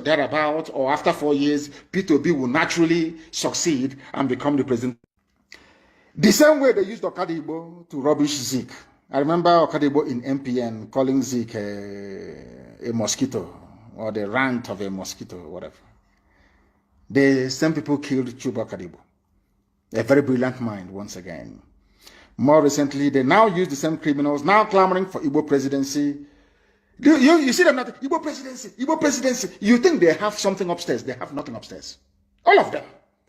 thereabout, or after 4 years, P2B will naturally succeed and become the president. The same way they used Okadibo to rubbish Zeke. I remember Okadibo in MPN calling Zeke a mosquito, or the rant of a mosquito, whatever. The same people killed Chuba Okadibo. A very brilliant mind, once again. More recently, they now use the same criminals, now clamoring for Igbo presidency. You see them not, Igbo presidency, Igbo presidency. You think they have something upstairs. They have nothing upstairs. All of them.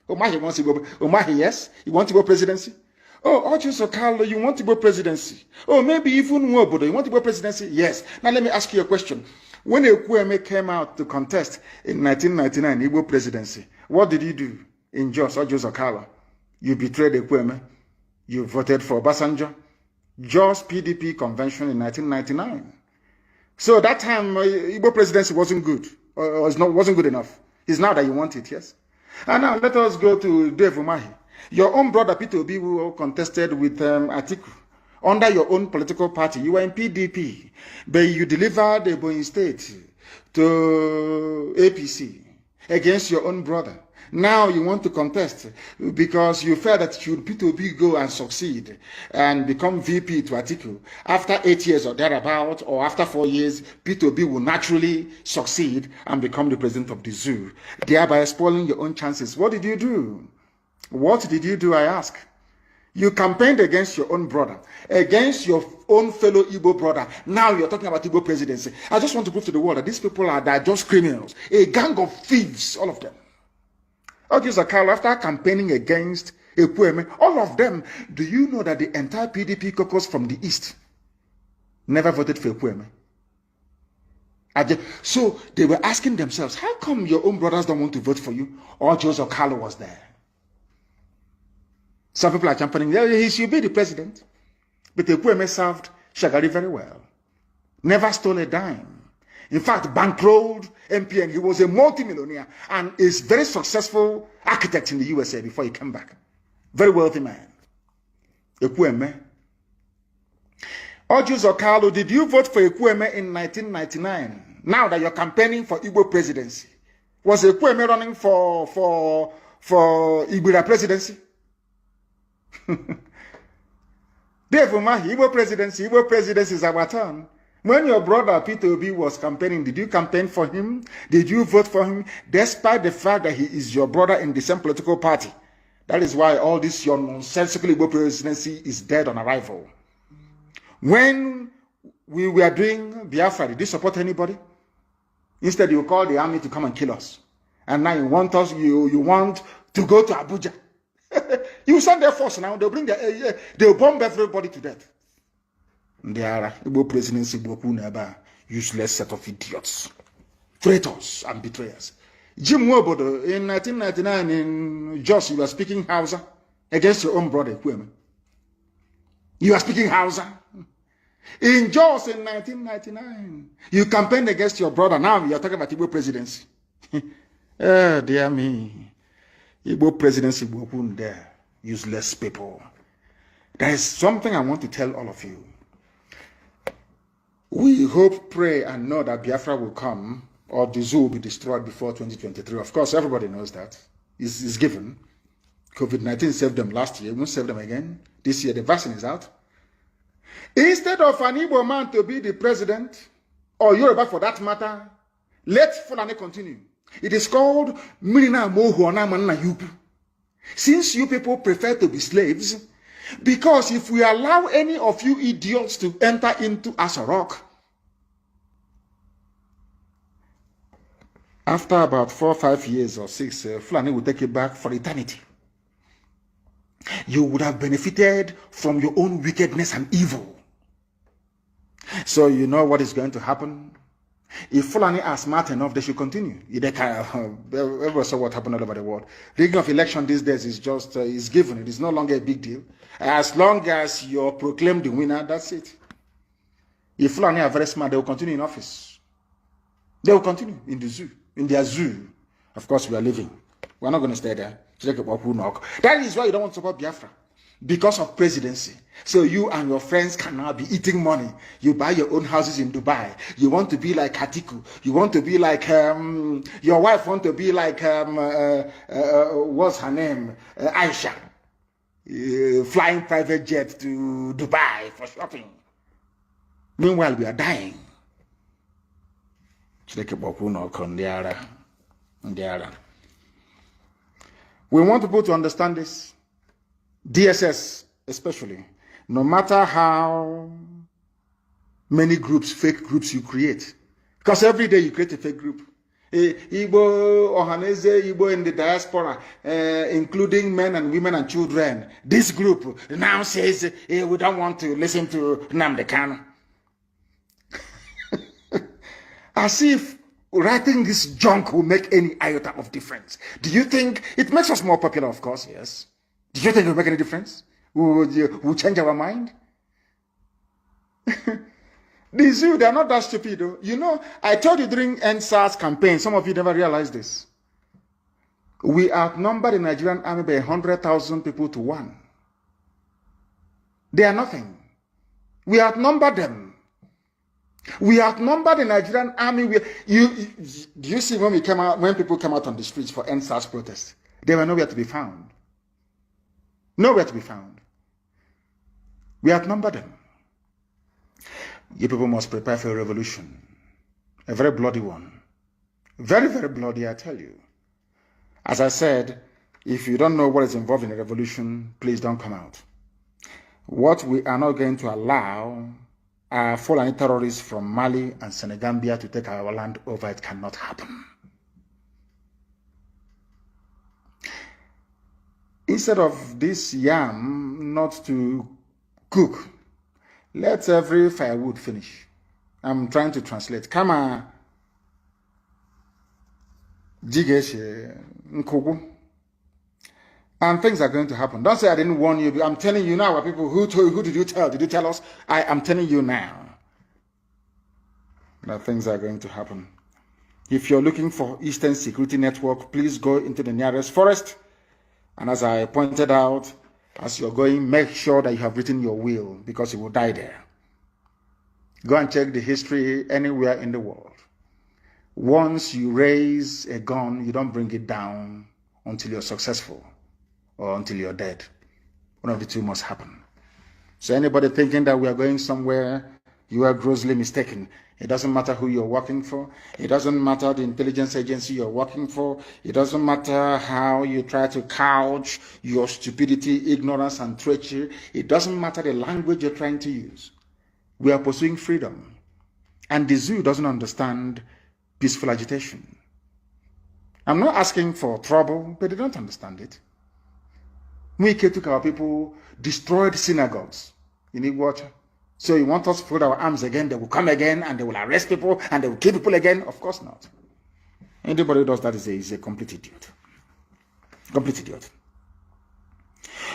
Omahi wants Igbo, Omahi, yes, you want Igbo presidency? Oh, Ohanaeze Distances, you want Igbo presidency? Oh, maybe even Nwobodo, you want Igbo presidency? Yes. Now let me ask you a question. When Ekwueme came out to contest in 1999 Igbo presidency, what did you do in Jos, Ohanaeze Distances? You betrayed Ekwueme. You voted for Obasanjo. Jos PDP convention in 1999. So that time, Igbo presidency wasn't good, or wasn't good enough. It's now that you want it, yes? And now let us go to Dave Umahi. Your own brother Peter Obi, who contested with Atiku under your own political party. You were in PDP, but you delivered Ebonyi State to APC against your own brother. Now you want to contest because you felt that should Peter Obi go and succeed and become VP to Atiku, after 8 years or thereabout, or after 4 years, Peter Obi will naturally succeed and become the president of the zoo, thereby spoiling your own chances. What did you do? What did you do, I ask? You campaigned against your own brother, against your own fellow Igbo brother. Now you're talking about Igbo presidency. I just want to prove to the world that these people are just criminals, a gang of thieves, all of them. Ohanaeze Distances, after campaigning against Ekwueme, all of them, do you know that the entire PDP caucus from the East never voted for Ekwueme? So they were asking themselves, how come your own brothers don't want to vote for you? Ohanaeze Distances was there. Some people are championing, yeah, he should be the president. But Ekwueme served Shagari very well. Never stole a dime. In fact, bankrolled MPN. He was a multimillionaire and is very successful architect in the USA before he came back. Very wealthy man. Ekwueme. Ohanaeze Distances, did you vote for Ekwueme in 1999? Now that you're campaigning for Igbo presidency, was Ekwueme running for Igbo presidency? Dave Umahi, Igbo presidency is our turn. When your brother Peter Obi was campaigning, did you campaign for him? Did you vote for him? Despite the fact that he is your brother in the same political party. That is why all this your nonsensical Igbo presidency is dead on arrival. When we were doing Biafra, did you support anybody? Instead, you call the army to come and kill us. And now you want us, you want to go to Abuja. You send their force now, they'll bomb everybody to death. They are Igbo presidency, useless set of idiots, traitors and betrayers. Jim Nwobodo, in 1999 in Jos, you were speaking Hausa against your own brother, Ekwueme. You are speaking Hausa. In Jos in 1999, you campaigned against your brother. Now you are talking about Igbo presidency. Oh, dear me. Igbo presidency, there, useless people. There is something I want to tell all of you. We hope, pray, and know that Biafra will come, or the zoo will be destroyed before 2023. Of course, everybody knows that. It's given. COVID-19 saved them last year. It won't save them again. This year, the vaccine is out. Instead of an Igbo man to be the president, or Yoruba for that matter, let Fulani continue. It is called Mirina Mohuana Manna Yupu. Since you people prefer to be slaves, because if we allow any of you idiots to enter into Asarok, after about 4 or 5 years or 6, Fulani will take it back for eternity. You would have benefited from your own wickedness and evil. So you know what is going to happen? If Fulani are smart enough, they should continue. Everybody saw what happened all over the world. Rigging of election these days is just is given. It is no longer a big deal. As long as you're proclaimed the winner, that's it. If Fulani are very smart, they will continue in office. They will continue in the zoo, in their zoo. Of course, we are living. We're not going to stay there. That is why you don't want to support Biafra. because of presidency. So you and your friends can now be eating money. You buy your own houses in Dubai. You want to be like Atiku. You want to be like your wife want to be like what's her name, Aisha, flying private jet to Dubai for shopping. Meanwhile, we are dying. We want people to understand this. DSS especially. No matter how many groups, fake groups you create. Because every day you create a fake group. Igbo, Ohanaeze, Igbo in the diaspora, including men and women and children. This group now says we don't want to listen to Nnamdi Kanu. As if writing this junk will make any iota of difference. Do you think it makes us more popular? Of course, yes. Do you think it will make any difference? Will change our mind? These you, they are not that stupid. Though. You know, I told you during NSAS campaign, some of you never realized this. We outnumbered the Nigerian army by 100,000 people to 1. They are nothing. We outnumbered them. We outnumbered the Nigerian army. Do you see when people came out on the streets for NSAS protests? They were nowhere to be found. Nowhere to be found. We outnumbered them. You people must prepare for a revolution. A very bloody one. Very, very bloody, I tell you. As I said, if you don't know what is involved in a revolution, please don't come out. What we are not going to allow are Fulani terrorists from Mali and Senegambia to take our land over. It cannot happen. Instead of this yam not to cook, let every firewood finish. I'm trying to translate. Kama jigeshe nkogu. And things are going to happen. Don't say I didn't warn you. I'm telling you now, people. Who did you tell? Did you tell us? I am telling you now that things are going to happen. If you're looking for Eastern Security Network, please go into the nearest forest. And as I pointed out, as you're going, make sure that you have written your will, because you will die there. Go and check the history anywhere in the world. Once you raise a gun, you don't bring it down until you're successful or until you're dead. One of the two must happen. So anybody thinking that we are going somewhere, you are grossly mistaken. It doesn't matter who you're working for. It doesn't matter the intelligence agency you're working for. It doesn't matter how you try to couch your stupidity, ignorance, and treachery. It doesn't matter the language you're trying to use. We are pursuing freedom. And the zoo doesn't understand peaceful agitation. I'm not asking for trouble, but they don't understand it. We took our people, destroyed synagogues. You need water. So you want us to put our arms again, they will come again and they will arrest people and they will kill people again? Of course not. Anybody who does that is a complete idiot. Complete idiot.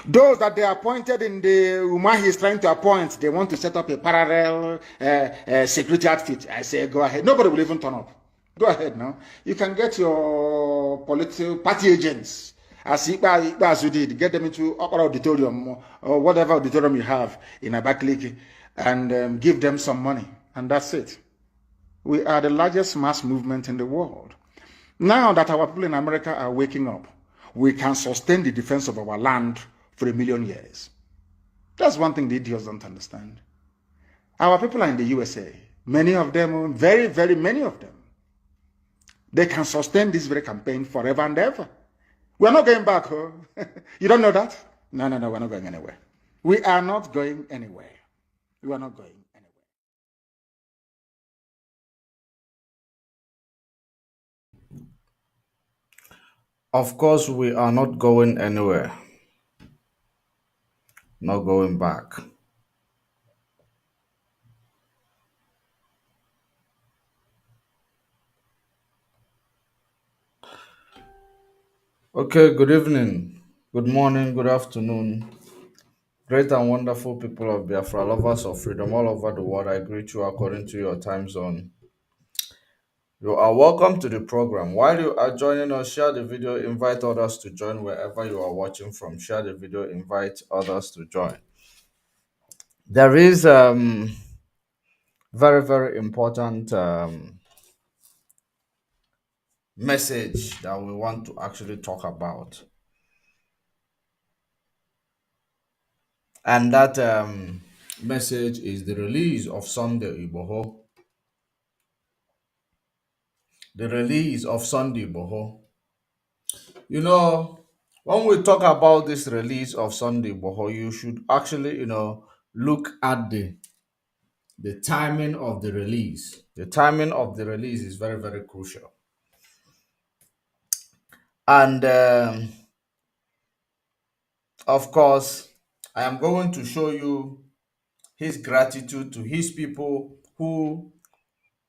Those that they appointed in the Umahi is trying to appoint, they want to set up a parallel security outfit. I say, go ahead. Nobody will even turn up. Go ahead now. You can get your political party agents, as you did, get them into upper auditorium or whatever auditorium you have in Abakaliki, and give them some money, and that's it. We are the largest mass movement in the world. Now that our people in America are waking up, we can sustain the defense of our land for 1 million years. That's one thing the idiots don't understand. Our people are in the USA. Many of them, very, very many of them, they can sustain this very campaign forever and ever. We're not going back. Huh? You don't know that? No, we're not going anywhere. We are not going anywhere. We are not going anywhere. Of course, we are not going anywhere. Not going back. Okay, good evening, good morning, good afternoon. Great and wonderful people of Biafra, lovers of freedom all over the world, I greet you according to your time zone. You are welcome to the program. While you are joining us, share the video, invite others to join wherever you are watching from. Share the video, invite others to join. There is very, very important message that we want to actually talk about. And that message is the release of Sunday Iboho. The release of Sunday Iboho. You know, when we talk about this release of Sunday Iboho, you should actually, look at the timing of the release. The timing of the release is very, very crucial. And of course, I am going to show you his gratitude to his people who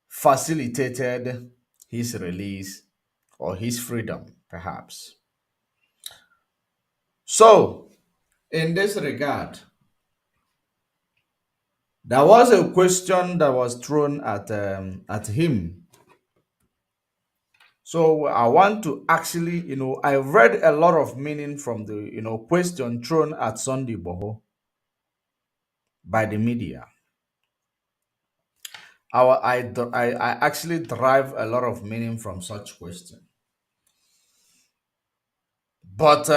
facilitated his release or his freedom, perhaps. So, in this regard, there was a question that was thrown at him. So I want to actually, I read a lot of meaning from the, question thrown at Sunday Boho by the media. I actually derive a lot of meaning from such question. But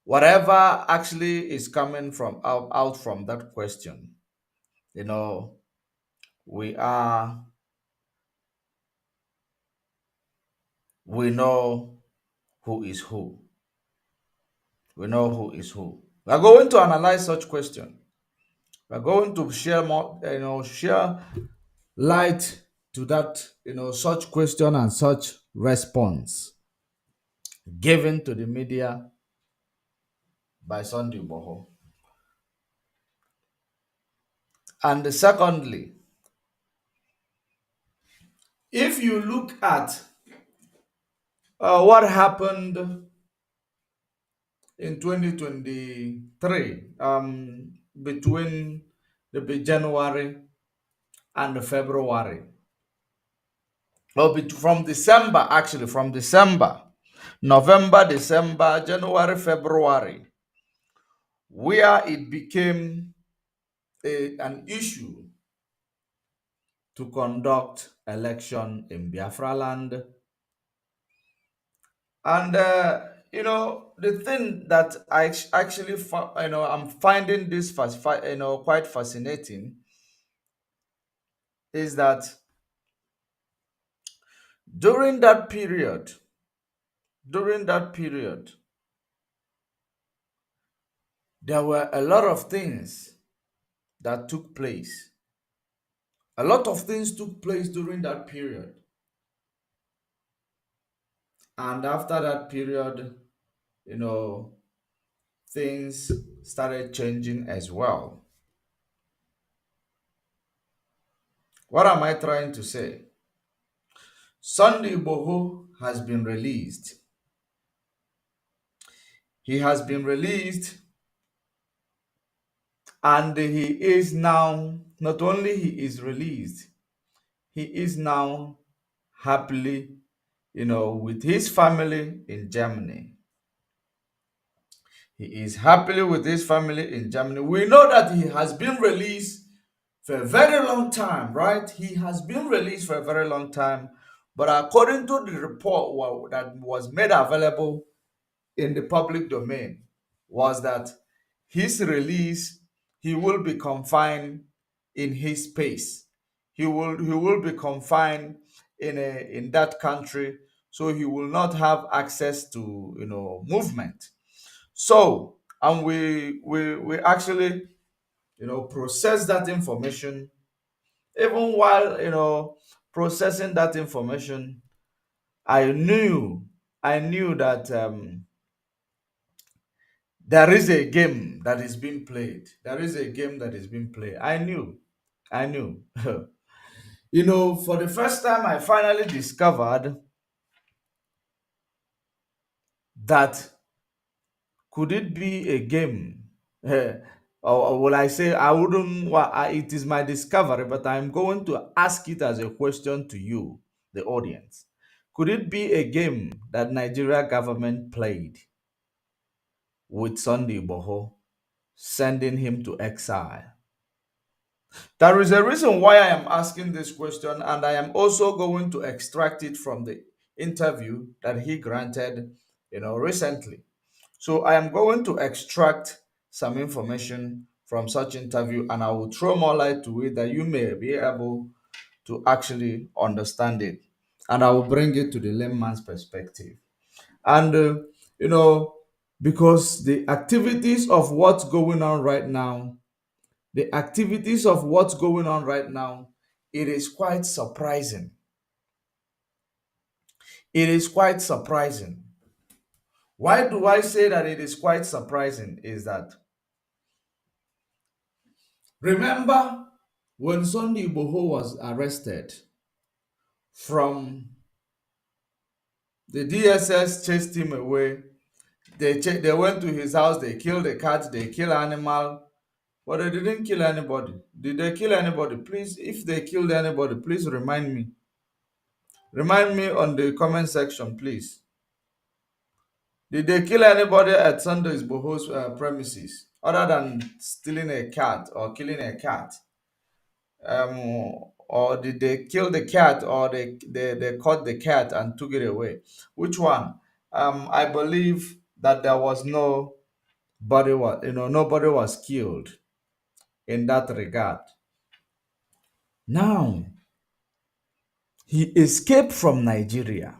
whatever actually is coming from out from that question, you know, we are we know who is who. We know who is who. We are going to analyze such question. We are going to share more, share light to that, such question and such response given to the media by Sunday Boho. And secondly, if you look at what happened in 2023 between the January and the February, or from December, actually, from December, November, December, January, February, where it became an issue to conduct election in Biafra land. And the thing that I actually I'm finding this quite fascinating is that during that period, during that period, there were a lot of things that took place. A lot of things took place during that period. And after that period, you know, things started changing as well. What am I trying to say? Sunday Boho has been released. He has been released, and he is now, not only he is released, he is now happily, with his family in Germany. He is happily with his family in Germany. We know that he has been released for a very long time, right? He has been released for a very long time. But according to the report that was made available in the public domain, was that his release, he will be confined in his space. He will be confined in that country, so he will not have access to movement. So, and we actually process that information. Even while processing that information, I knew that there is a game that is being played. There is a game that is being played. I knew. For the first time, I finally discovered that could it be a game? or will I say, I wouldn't, it is my discovery, but I'm going to ask it as a question to you, the audience. Could it be a game that Nigeria government played with Sunday Boho, sending him to exile? There is a reason why I am asking this question, and I am also going to extract it from the interview that he granted, recently. So I am going to extract some information from such interview, and I will throw more light to it that you may be able to actually understand it, and I will bring it to the layman's perspective. And you know, because the activities of what's going on right now, it is quite surprising. It is quite surprising. Why do I say that it is quite surprising? Is that, remember when Sunday Igboho was arrested, from the DSS chased him away. They went to his house, they killed a cat, they killed animal, but they didn't kill anybody. Did they kill anybody? Please, if they killed anybody, please remind me. Remind me on the comment section, please. Did they kill anybody at Sunday Igboho's premises other than stealing a cat or killing a cat? Or did they kill the cat, or they caught the cat and took it away? Which one? I believe that there was nobody was killed in that regard. Now, he escaped from Nigeria.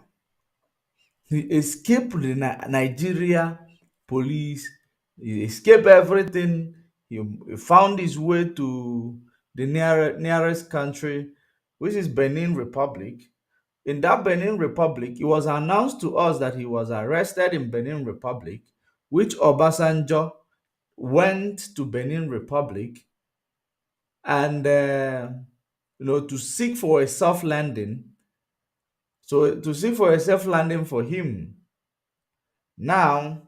He escaped the Nigeria police. He escaped everything. He found his way to the nearest country, which is Benin Republic. In that Benin Republic, it was announced to us that he was arrested in Benin Republic, which Obasanjo went to Benin Republic and to seek for a soft landing. So to seek for a safe landing for him. Now,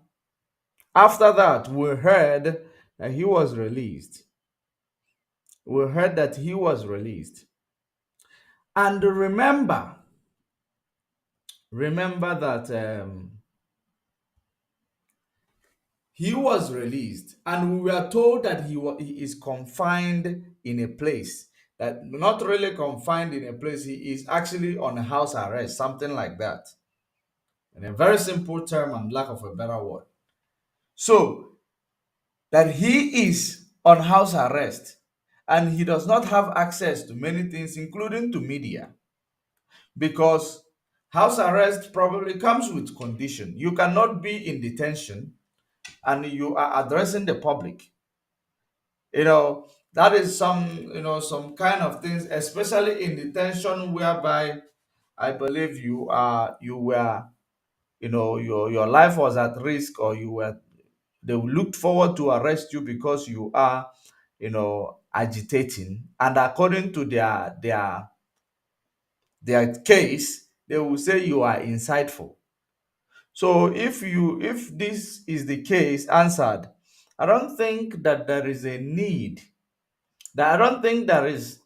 after that, we heard that he was released. We heard that he was released. And remember that he was released, and we were told that he is confined in a place, that not really confined in a place, he is actually on a house arrest, something like that, in a very simple term and lack of a better word. So that he is on house arrest and he does not have access to many things, including to media, because house arrest probably comes with condition. You cannot be in detention and you are addressing the public. That is some kind of things, especially in detention, whereby I believe you were, your life was at risk, or they looked forward to arrest you because you are, agitating, and according to their case, they will say you are insightful. So if this is the case answered, I don't think that there is a need, that I don't think there is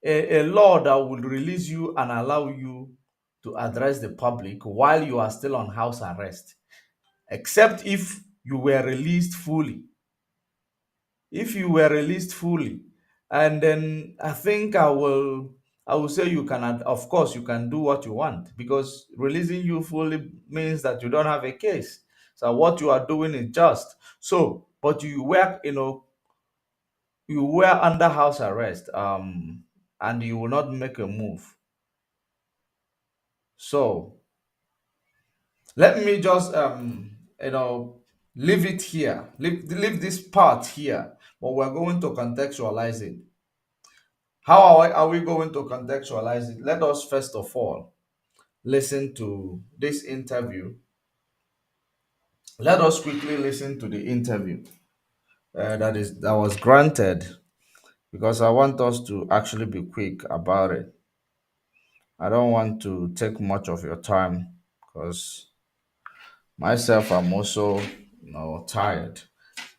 a law that will release you and allow you to address the public while you are still on house arrest, except if you were released fully. If you were released fully, and then I will say you can, of course you can do what you want, because releasing you fully means that you don't have a case. So what you are doing is just so, but you were under house arrest, and you will not make a move. So let me just leave it here, leave this part here, but we're going to contextualize it. How are we going to contextualize it? Let us first of all listen to this interview. Let us quickly listen to the interview that was granted, because I want us to actually be quick about it. I don't want to take much of your time, because myself, I'm also tired.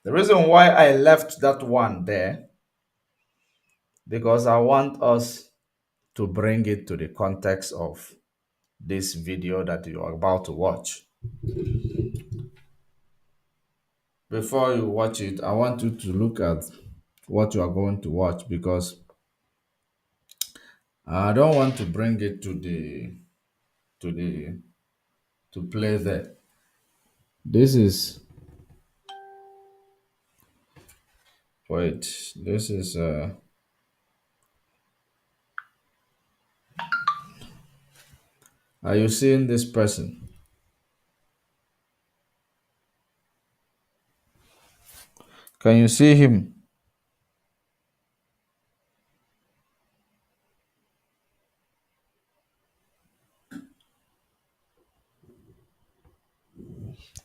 The reason why I left that one there, because I want us to bring it to the context of this video that you are about to watch. Before you watch it, I want you to look at what you are going to watch, because I don't want to bring it to the to play there. This is wait, this is are you seeing this person? Can you see him?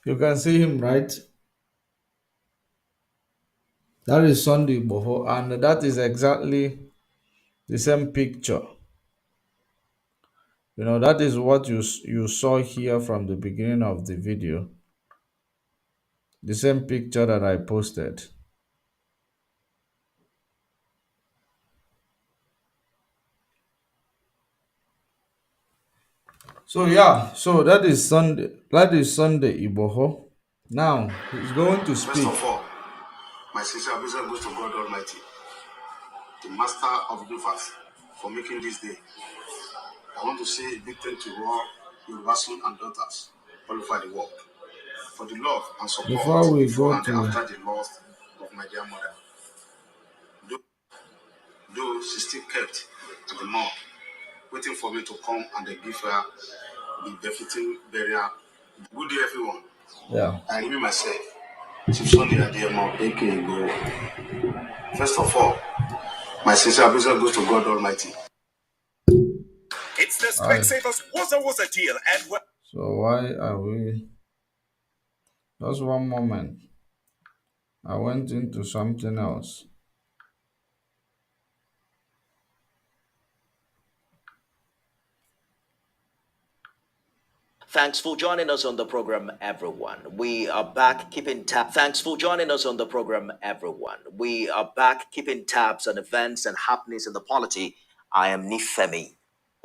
You can see him, right? That is Sunday Boho, and that is exactly the same picture. You know, that is what you saw here from the beginning of the video. The same picture that I posted. So yeah, so that is Sunday. That is Sunday Iboho. Now he's going to speak. First of all, my sincere appreciation goes to God Almighty, the Master of the universe, for making this day. I want to say a big thank you to all your sons and daughters all over the world for the love and support Before we before go and to after the loss of my dear mother. Though she still kept at the mall, waiting for me to come and give her the befitting burial. Good day, everyone. yeah. I name myself, Chief Sunday Adeyemo, aka. First of all, my sincere appreciation goes to God Almighty. It's the Specsavers Wuzza deal, and what? So why are we? Just one moment. I went into something else. Thanks for joining us on the program, everyone. We are back keeping tabs. Thanks for joining us on the program, everyone. We are back keeping tabs on events and happenings in the polity. I am Nifemi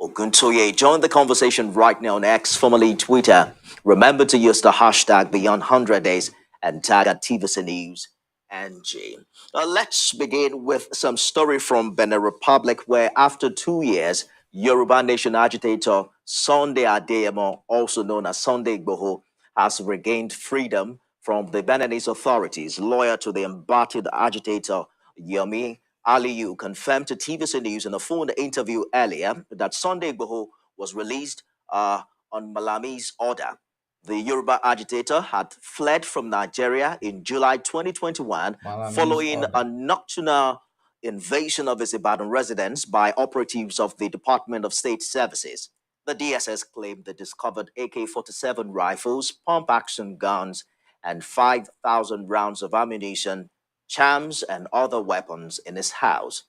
Oguntoye. Join the conversation right now on X, formerly Twitter. Remember to use the hashtag Beyond 100 Days and tag at TVC News NG. Let's begin with some story from Benin Republic, where after 2 years, Yoruba Nation agitator Sunday Adeyemo, also known as Sunday Igboho, has regained freedom from the Beninese authorities. Lawyer to the embattled agitator Yomi Aliyu confirmed to TVC News in a phone interview earlier that Sunday Igboho was released on Malami's order. The Yoruba agitator had fled from Nigeria in July 2021 Malami's following order. a nocturnal invasion of his Ibadan residence by operatives of the Department of State Services. The DSS claimed they discovered AK 47 rifles, pump action guns, and 5,000 rounds of ammunition, charms, and other weapons in his house.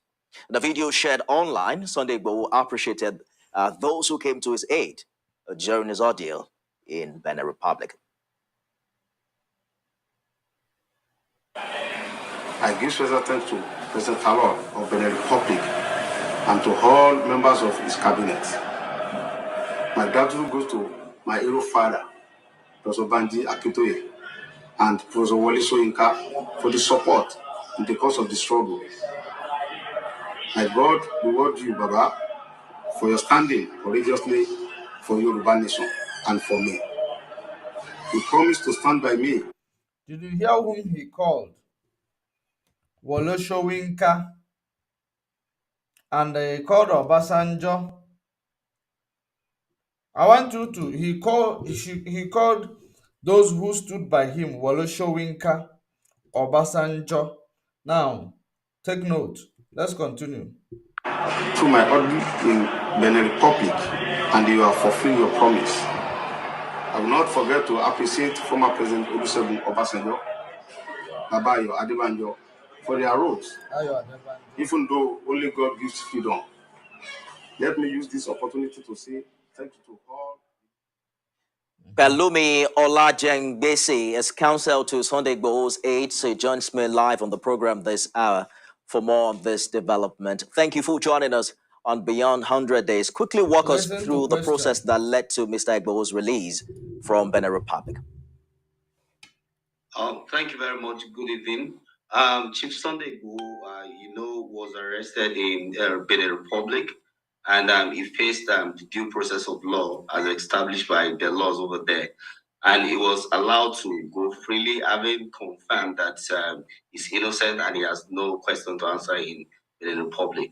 In the video shared online, Sunday Igboho appreciated those who came to his aid during his ordeal in Benin Republic. I give special thanks to President Talon of Benin Republic and to all members of his cabinet. My gratitude goes to my hero father, Professor Banji Akintoye, and Professor Wole Soyinka for the support in the course of the struggle. My God reward you, Baba, for your standing courageously for Yoruba Nation and for me. You promised to stand by me. Did you hear whom he called? Wole Soyinka, and he called Obasanjo. I want you to. He called those who stood by him Wole Soyinka, Obasanjo. Now, take note. Let's continue. Through my order in Benin Republic, and you have fulfilled your promise. I will not forget to appreciate former President Olusegun Obasanjo, Babayo Adebanjo, for their roles, even though only God gives freedom. Let me use this opportunity to say thank you to all. Pelumi Olajengbese is counsel to Sunday Igboho's aide. So he joins me live on the program this hour for more on this development. Thank you for joining us on Beyond 100 Days. Quickly walk us Listen to through the process question. that led to Mr. Igboho's release from Benin Republic. Thank you very much. Good evening. Chief Sunday Igboho, was arrested in Benin Republic, and he faced the due process of law as established by the laws over there. And he was allowed to go freely, having confirmed that he's innocent and he has no question to answer in Benin Republic.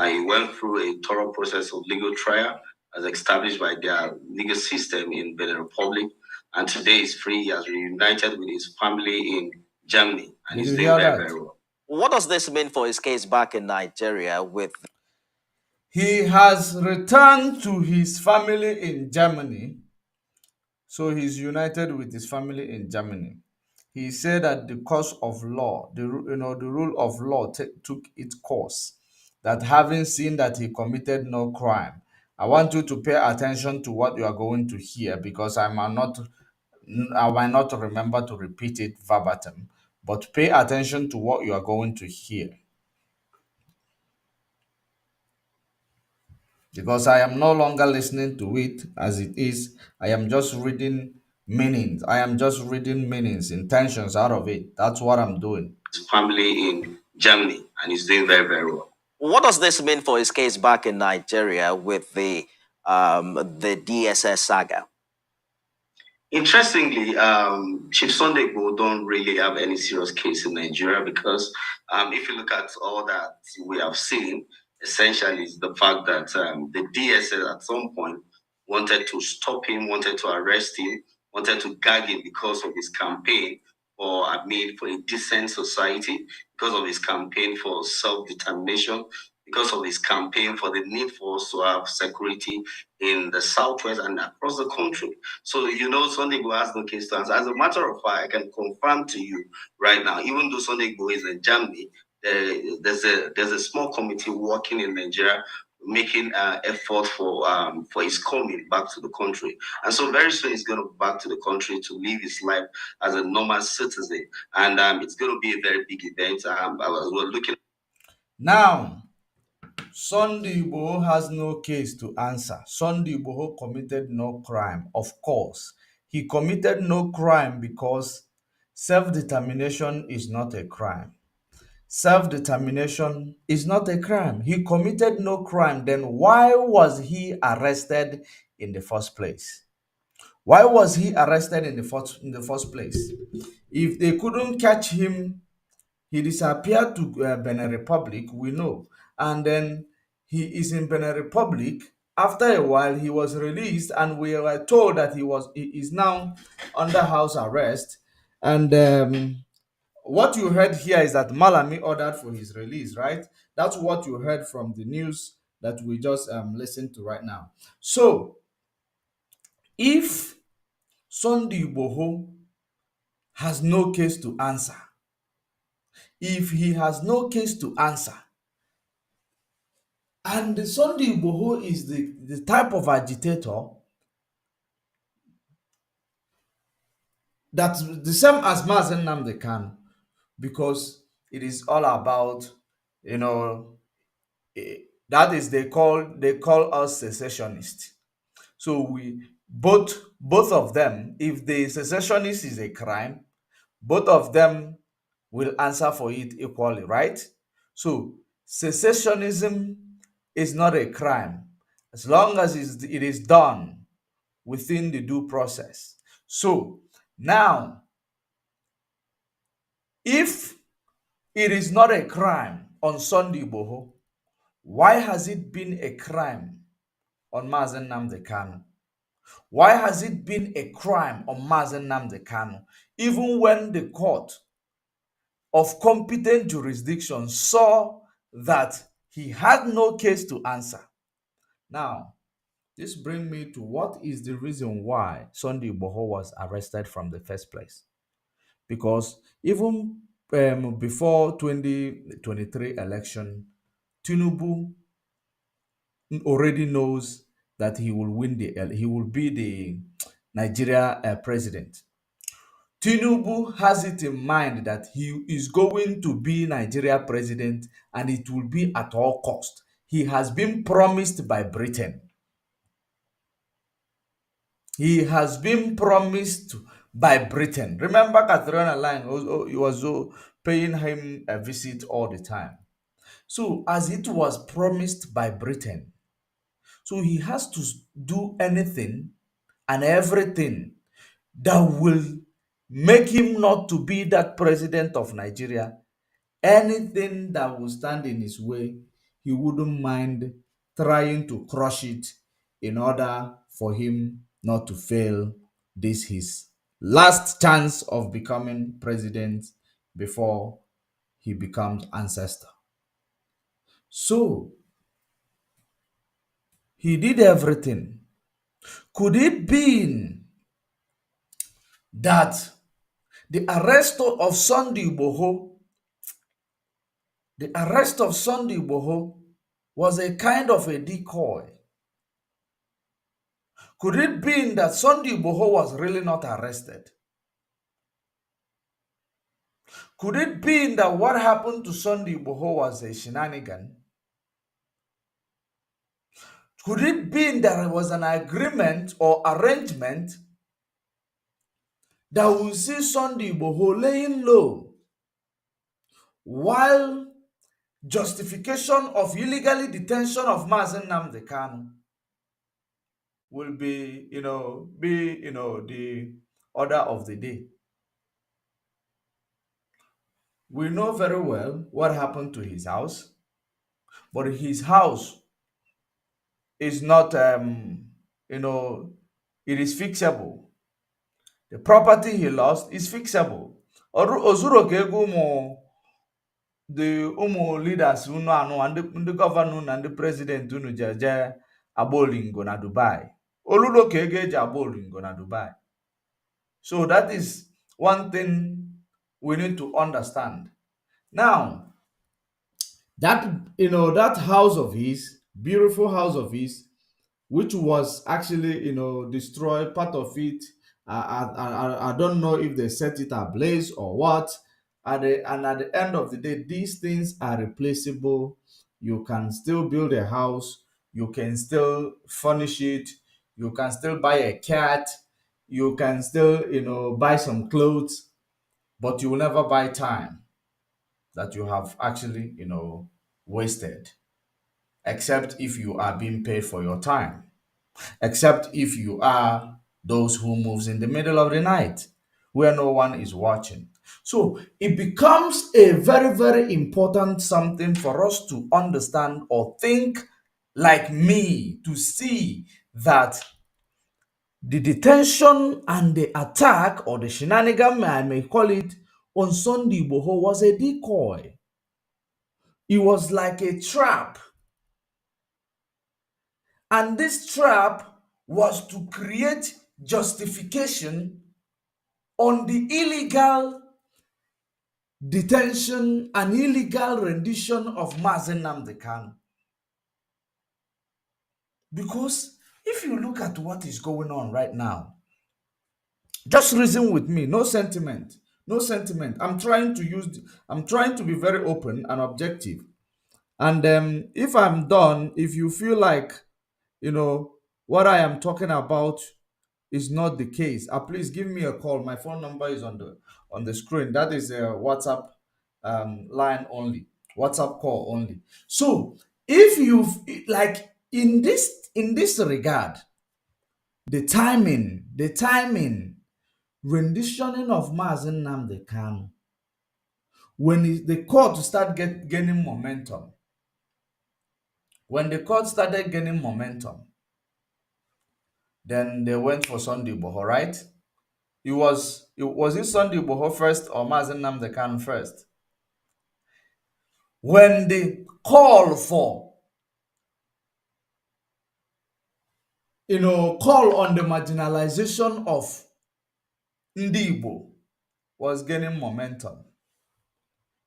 He went through a thorough process of legal trial as established by their legal system in Benin Republic, and today he's free. He has reunited with his family in Germany, and Did he's you doing hear very, that? very well. What does this mean for his case back in Nigeria with He has returned to his family in Germany. So he's united with his family in Germany. He said that the course of law, the rule of law took its course. That having seen that he committed no crime, I want you to pay attention to what you are going to hear, because I might not remember to repeat it verbatim, but pay attention to what you are going to hear, because I am no longer listening to it as it is. I am just reading meanings. I am just reading meanings, intentions out of it. That's what I'm doing. His family in Germany, and he's doing very, very well. what does this mean for his case back in Nigeria with the DSS saga? Interestingly, Chief Sunday Igboho don't really have any serious case in Nigeria because if you look at all that we have seen, essentially is the fact that the DSS at some point wanted to stop him, wanted to arrest him, wanted to gag him because of his campaign for a decent society, because of his campaign for self-determination, because of his campaign for the need for us to have security in the southwest and across the country. So, Sunday Igboho has no case to answer. As a matter of fact, I can confirm to you right now, even though Sunday Igboho is in Germany, there's a small committee working in Nigeria making effort for his coming back to the country. And so very soon he's going to go back to the country to live his life as a normal citizen. And it's going to be a very big event. We're looking. Now, Sunday Igboho has no case to answer. Sunday Igboho committed no crime. Of course, he committed no crime because self-determination is not a crime. Self-determination is not a crime. He committed no crime. Then why was he arrested in the first place? Why was he arrested in the first place? If they couldn't catch him, he disappeared to Benin Republic, we know. And then he is in Benin Republic. After a while, he was released, and we were told that he is now under house arrest. And what you heard here is that Malami ordered for his release, right? That's what you heard from the news that we just listened to right now. So, if Sunday Igboho has no case to answer, if he has no case to answer, and the Sunday Igboho is the type of agitator that's the same as Mazen Nnamdi Kanu, because it is all about, you know, that is they call us secessionists. So we both of them, if the secessionist is a crime, both of them will answer for it equally, right? So secessionism is not a crime as long as it is done within the due process. So now, if it is not a crime on Sunday Igboho, why has it been a crime on Mazen Nnamdi Kanu? Why has it been a crime on Mazen Nnamdi Kanu, even when the court of competent jurisdiction saw that he had no case to answer? Now, this brings me to what is the reason why Sunday Igboho was arrested from the first place. Because even before 2023 election, Tinubu already knows that he will win he will be Nigeria president. Tinubu has it in mind that he is going to be Nigeria president and it will be at all cost. He has been promised by Britain. He has been promised by Britain. Remember, Catriona Line was paying him a visit all the time. So, as it was promised by Britain, so he has to do anything and everything that will make him not to be that president of Nigeria. Anything that will stand in his way, he wouldn't mind trying to crush it in order for him not to fail this his last chance of becoming president before he becomes ancestor. So he did everything. Could it be that the arrest of Sunday Igboho, was a kind of a decoy? Could it be that Sunday Igboho was really not arrested? Could it be that what happened to Sunday Igboho was a shenanigan? Could it be that it was an agreement or arrangement that will see Sunday Igboho laying low while justification of illegally detention of Mazen Nnamdi Kanu will be the order of the day? We know very well what happened to his house, but his house is not it is fixable. The property he lost is fixable. Ozuro ka ego the leaders unu anụ and the governor and the president unu jeje agbolingo na Dubai. Olulo ka ego eji agbolingo na Dubai. So that is one thing we need to understand. Now, that house of his, beautiful house of his, which was actually destroyed, part of it, I don't know if they set it ablaze or what. At the end of the day, these things are replaceable. You can still build a house, you can still furnish it, you can still buy a cat, you can still buy some clothes, but you will never buy time that you have actually wasted, except if you are being paid for your time, except if you are those who moves in the middle of the night where no one is watching. So it becomes a very, very important something for us to understand or think like me, to see that the detention and the attack, or the shenanigan I may call it, on Sunday Igboho was a decoy. It was like a trap. And this trap was to create justification on the illegal detention and illegal rendition of Mazen Nnamdi Kanu. Because if you look at what is going on right now, just reason with me, no sentiment, no sentiment. I'm trying to be very open and objective. And if I'm done, if you feel like what I am talking about is not the case, please give me a call. My phone number is on the screen. That is a WhatsApp line only, WhatsApp call only. So if you like in this regard, the timing renditioning of Mazen Nnamdi Kanu, when the court start gaining momentum, then they went for Sunday Igboho, right? Was it Sunday Igboho first or Mazen Nnamdi Kanu first? When the call for call on the marginalization of Ndi Igbo was gaining momentum,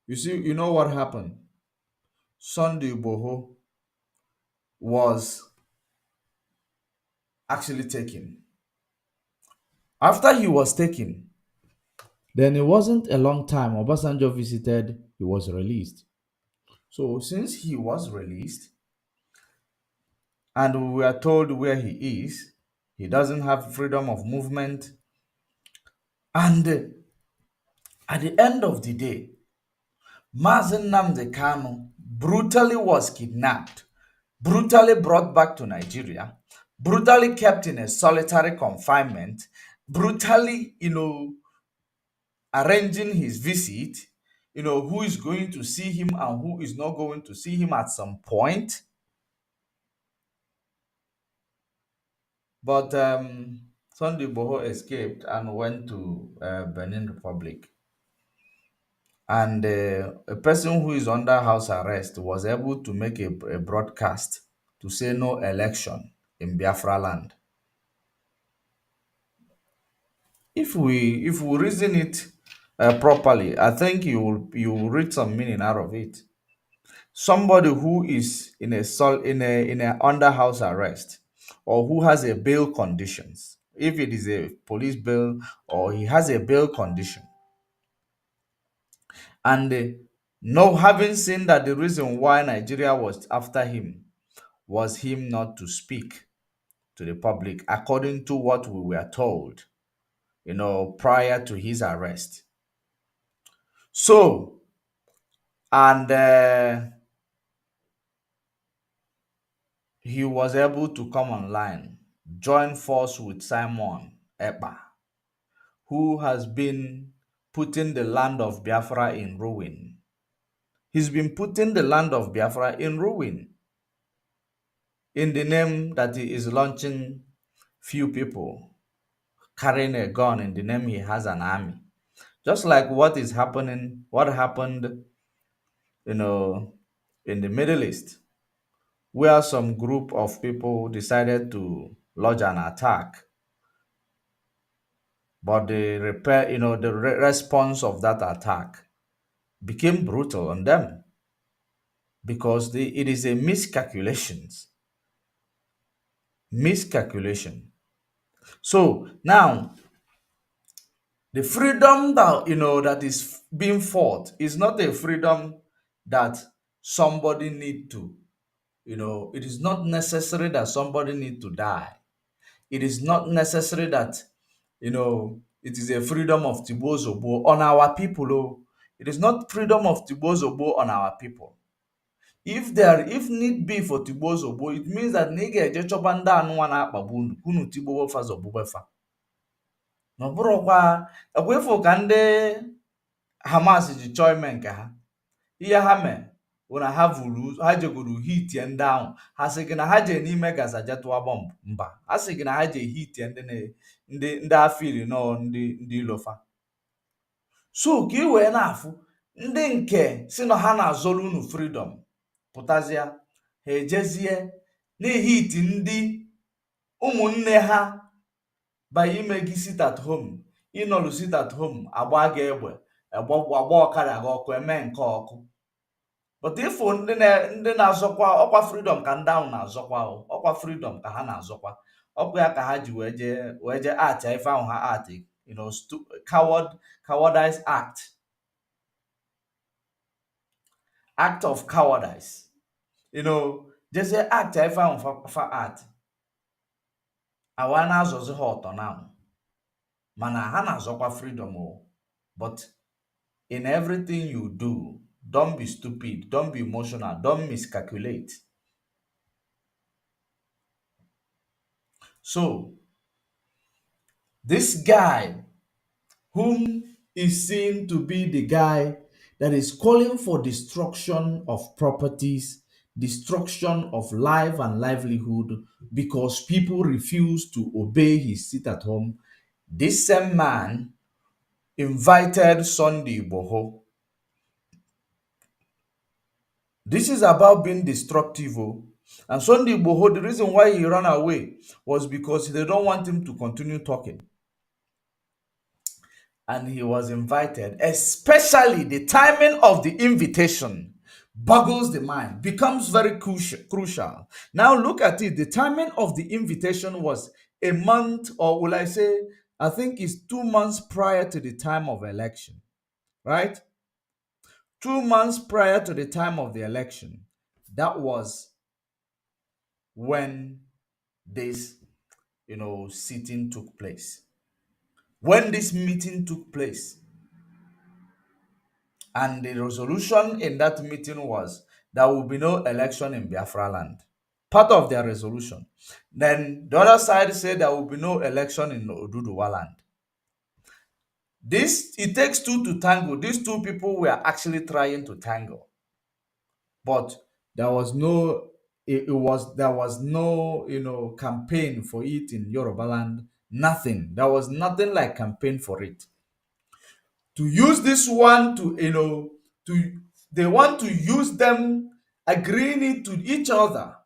you know what happened? Sunday Igboho was actually taken. After he was taken, then it wasn't a long time. Obasanjo visited, he was released. So since he was released, and we are told where he is, he doesn't have freedom of movement. And at the end of the day, Mazen Nnamdi Kanu brutally was kidnapped, brutally brought back to Nigeria, brutally kept in a solitary confinement, brutally, arranging his visit, who is going to see him and who is not going to see him at some point. But Sunday Boho escaped and went to Benin Republic. And a person who is under house arrest was able to make a broadcast to say no election in Biafra land. If we reason it properly, I think you will read some meaning out of it. Somebody who is in a under house arrest, or who has a bail conditions, if it is a police bail or he has a bail condition, and no, having seen that the reason why Nigeria was after him was him not to speak to the public according to what we were told, prior to his arrest. So, and he was able to come online, join force with Simon Ekpa, who has been putting the land of Biafra in ruin. He's been putting the land of Biafra in ruin in the name that he is launching few people carrying a gun in the name he has an army. Just like what happened, in the Middle East, where some group of people decided to lodge an attack, but the response of that attack became brutal on them because it is a miscalculation. So now the freedom that is being fought is not a freedom that somebody need to, it is not necessary that somebody need to die. It is not necessary that, it is a freedom of Tibozobo on our people. Oh. It is not freedom of Tibozobo on our people. If need be for Tibozobo, it means that nige eje chọba ndị anụnwa na-akpagbu unu unu tigbowo fa zọgbube fa. Na ọ bụrụkwa ekwefu ka ndị Hamas ji chọọ ime nke ha. Ihe ha mee bụ na ha jegoro hitie ndị ahụ, ha sị gị na ha jee n'ime Gaza je tụọ bọmbụ. Mba, ha sị gị na ha jee hitie ndị afili nọ ndị ilofa. So ka ị wee na-afụ ndị nke si na ha na-azọrọ unu freedom pụtazịa ha ejezie n'ehiti ndị ụmụnne ha by ime gị sit at home, ịnọlụ sit at home, agba gị egbe, agba ọkara gị ọkụ, eme nke ọkụ. But ifo ndị na-azọkwa ọkwa freedom ka ndị ahụ na-azọkwa, ọkwa freedom ka ha na-azọkwa, ọkwa ya ka ha ji wee jee art ife ahụ ha art, cowardice act of cowardice, jezie act ife ahụ fa art. Awa na-azọzi ha ọtọ na mana ha na-azọkwa freedom. But in everything you do, don't be stupid, don't be emotional, don't miscalculate. So this guy, whom is seen to be the guy that is calling for destruction of properties, destruction of life and livelihood because people refuse to obey his sit at home, this same man invited Sunday Boho. This is about being destructive. And Sunday Boho, the reason why he ran away was because they don't want him to continue talking. And he was invited, especially the timing of the invitation boggles the mind, becomes very crucial. Now look at it. The timing of the invitation was a month, or will I say I think it's 2 months prior to the time of election, right? 2 months prior to the time of the election, that was when this, sitting took place. When this meeting took place, and the resolution in that meeting was there will be no election in Biafra land. Part of their resolution. Then the other side said there will be no election in Oduduwa land. This, it takes two to tango. These two people were actually trying to tangle, but there was no there was no campaign for it in Yoruba land. Nothing. There was nothing like campaign for it. To use this one to to they want to use them agreeing it to each other,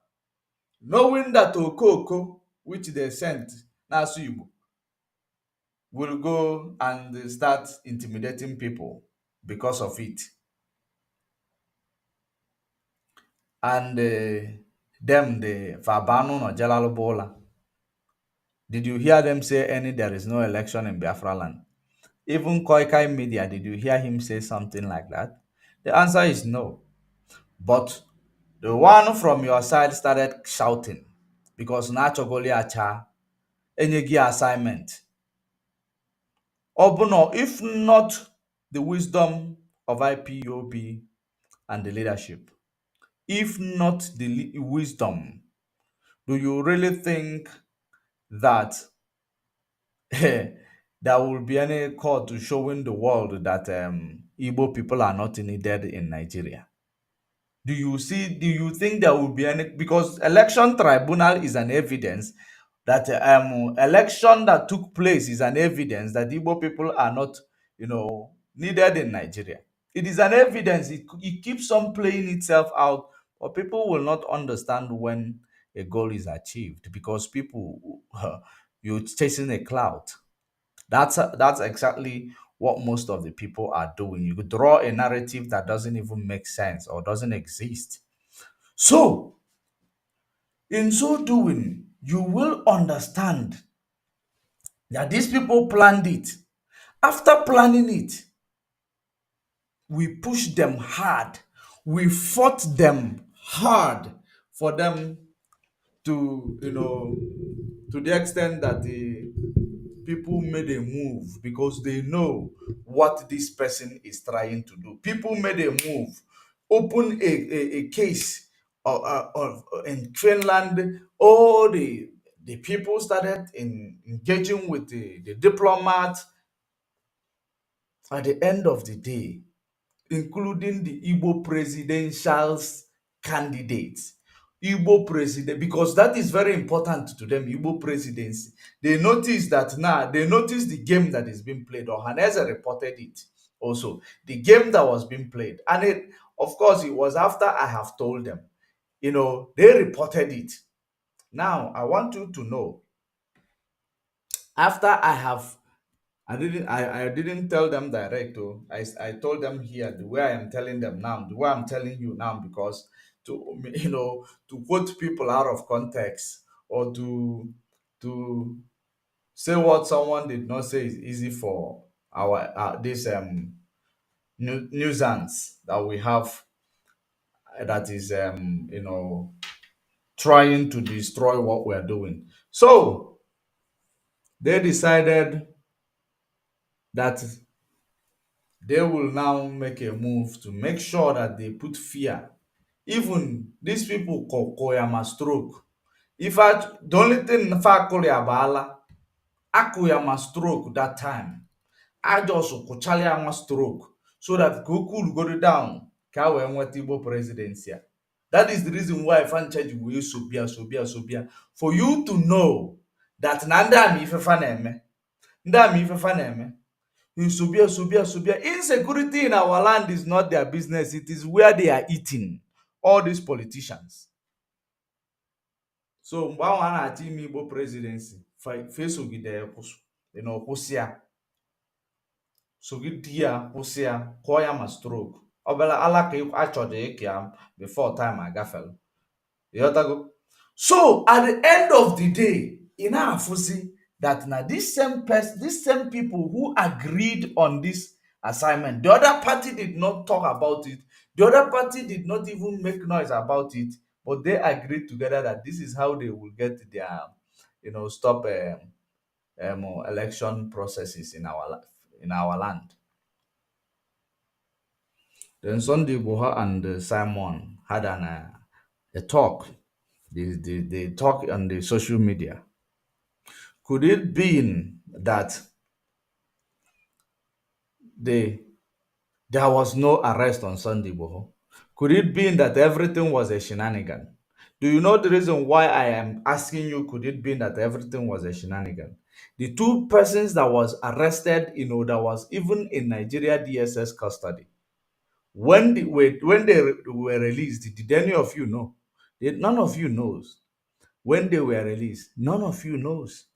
knowing that Okoko, which they sent, Nasu Igbo, will go and start intimidating people because of it. And them, the Fabano or Jalalo Bola, did you hear them say any there is no election in Biafra land? Even Koikai media, did you hear him say something like that? The answer is no. But the one from your side started shouting because Nachogoli Acha Enyegi assignment. Obuno, if not the wisdom of IPOB and the leadership, if not the wisdom, do you really think that there will be any call to showing the world that Igbo people are not needed in Nigeria? Do you think there will be any, because election tribunal is an evidence that election that took place is an evidence that Igbo people are not, needed in Nigeria. It is an evidence. It keeps on playing itself out, but people will not understand when a goal is achieved because people, you're chasing a cloud. That's exactly what most of the people are doing. You could draw a narrative that doesn't even make sense or doesn't exist. So, in so doing, you will understand that these people planned it. After planning it, we pushed them hard. We fought them hard for them to, to the extent that the people made a move because they know what this person is trying to do. People made a move, open a case in Finland. All the people started engaging with the diplomat. At the end of the day, including the Igbo presidential candidates. Igbo president, because that is very important to them, Igbo presidency. They notice that now, they notice the game that is being played. Ohanaeze reported it also, the game that was being played. And it, of course, it was after I have told them, they reported it. Now, I want you to know, after I didn't tell them direct. Oh, I told them here the way I am telling them now, the way I'm telling you now, because to to quote people out of context or to say what someone did not say is easy for our this nuisance that we have that is trying to destroy what we're doing. So they decided that they will now make a move to make sure that they put fear. Even these people call Koyama stroke. If I the only thing if I call Yabala, Akoyama stroke that time. I just kuchali stroke so that Goku go down. Ka we nweta Igbo presidency. That is the reason why Fanchaji will Sobia. For you to know that Nanda mi ifefa na-eme. Nda mi ifefa na-eme. Subia. Insecurity in our land is not their business. It is where they are eating. All these politicians. So, mgbe ahụ a na-achọ ime Igbo presidency, fesogide ya kwụsị ya. Sogide ya kwụsị ya, kụọ ya ma stroke. Ọbụla alaka achọrọ ịka ya before time agafelu. Ịghọtago? So, at the end of the day, ị na-afụzi that now these same people who agreed on this assignment, the other party did not talk about it. The other party did not even make noise about it, but they agreed together that this is how they will get their, stop election processes in our land. Then Sunday Boha and Simon had a talk. They talk on the social media. Could it be that they there was no arrest on Sunday Boho? Could it be that everything was a shenanigan? Do you know the reason why I am asking you? Could it be that everything was a shenanigan? The two persons that was arrested, that was even in Nigeria DSS custody. When they were released, did any of you know? None of you knows. When they were released, none of you knows.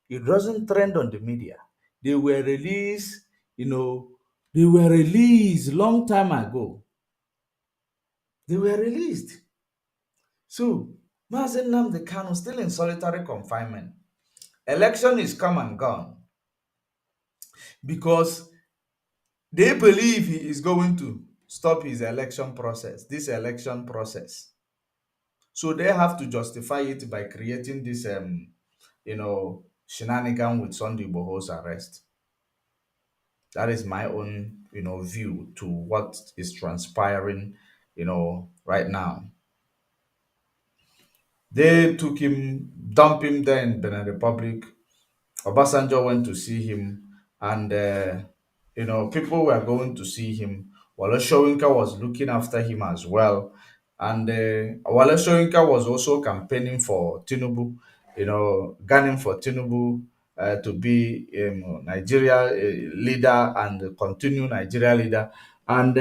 It doesn't trend on the media. They were released, they were released long time ago. They were released. So, Mazen Nnamdi Kanu still in solitary confinement. Election is come and gone because they believe he is going to stop his election process, this election process. So they have to justify it by creating this, shenanigan with Sunday Boho's arrest. That is my own, view to what is transpiring, right now. They took him, dumped him there in Benin Republic. Obasanjo went to see him, and people were going to see him. Wale Soyinka was looking after him as well, and Wale Soyinka was also campaigning for Tinubu, gunning for Tinubu to be Nigeria leader and continue Nigeria leader. And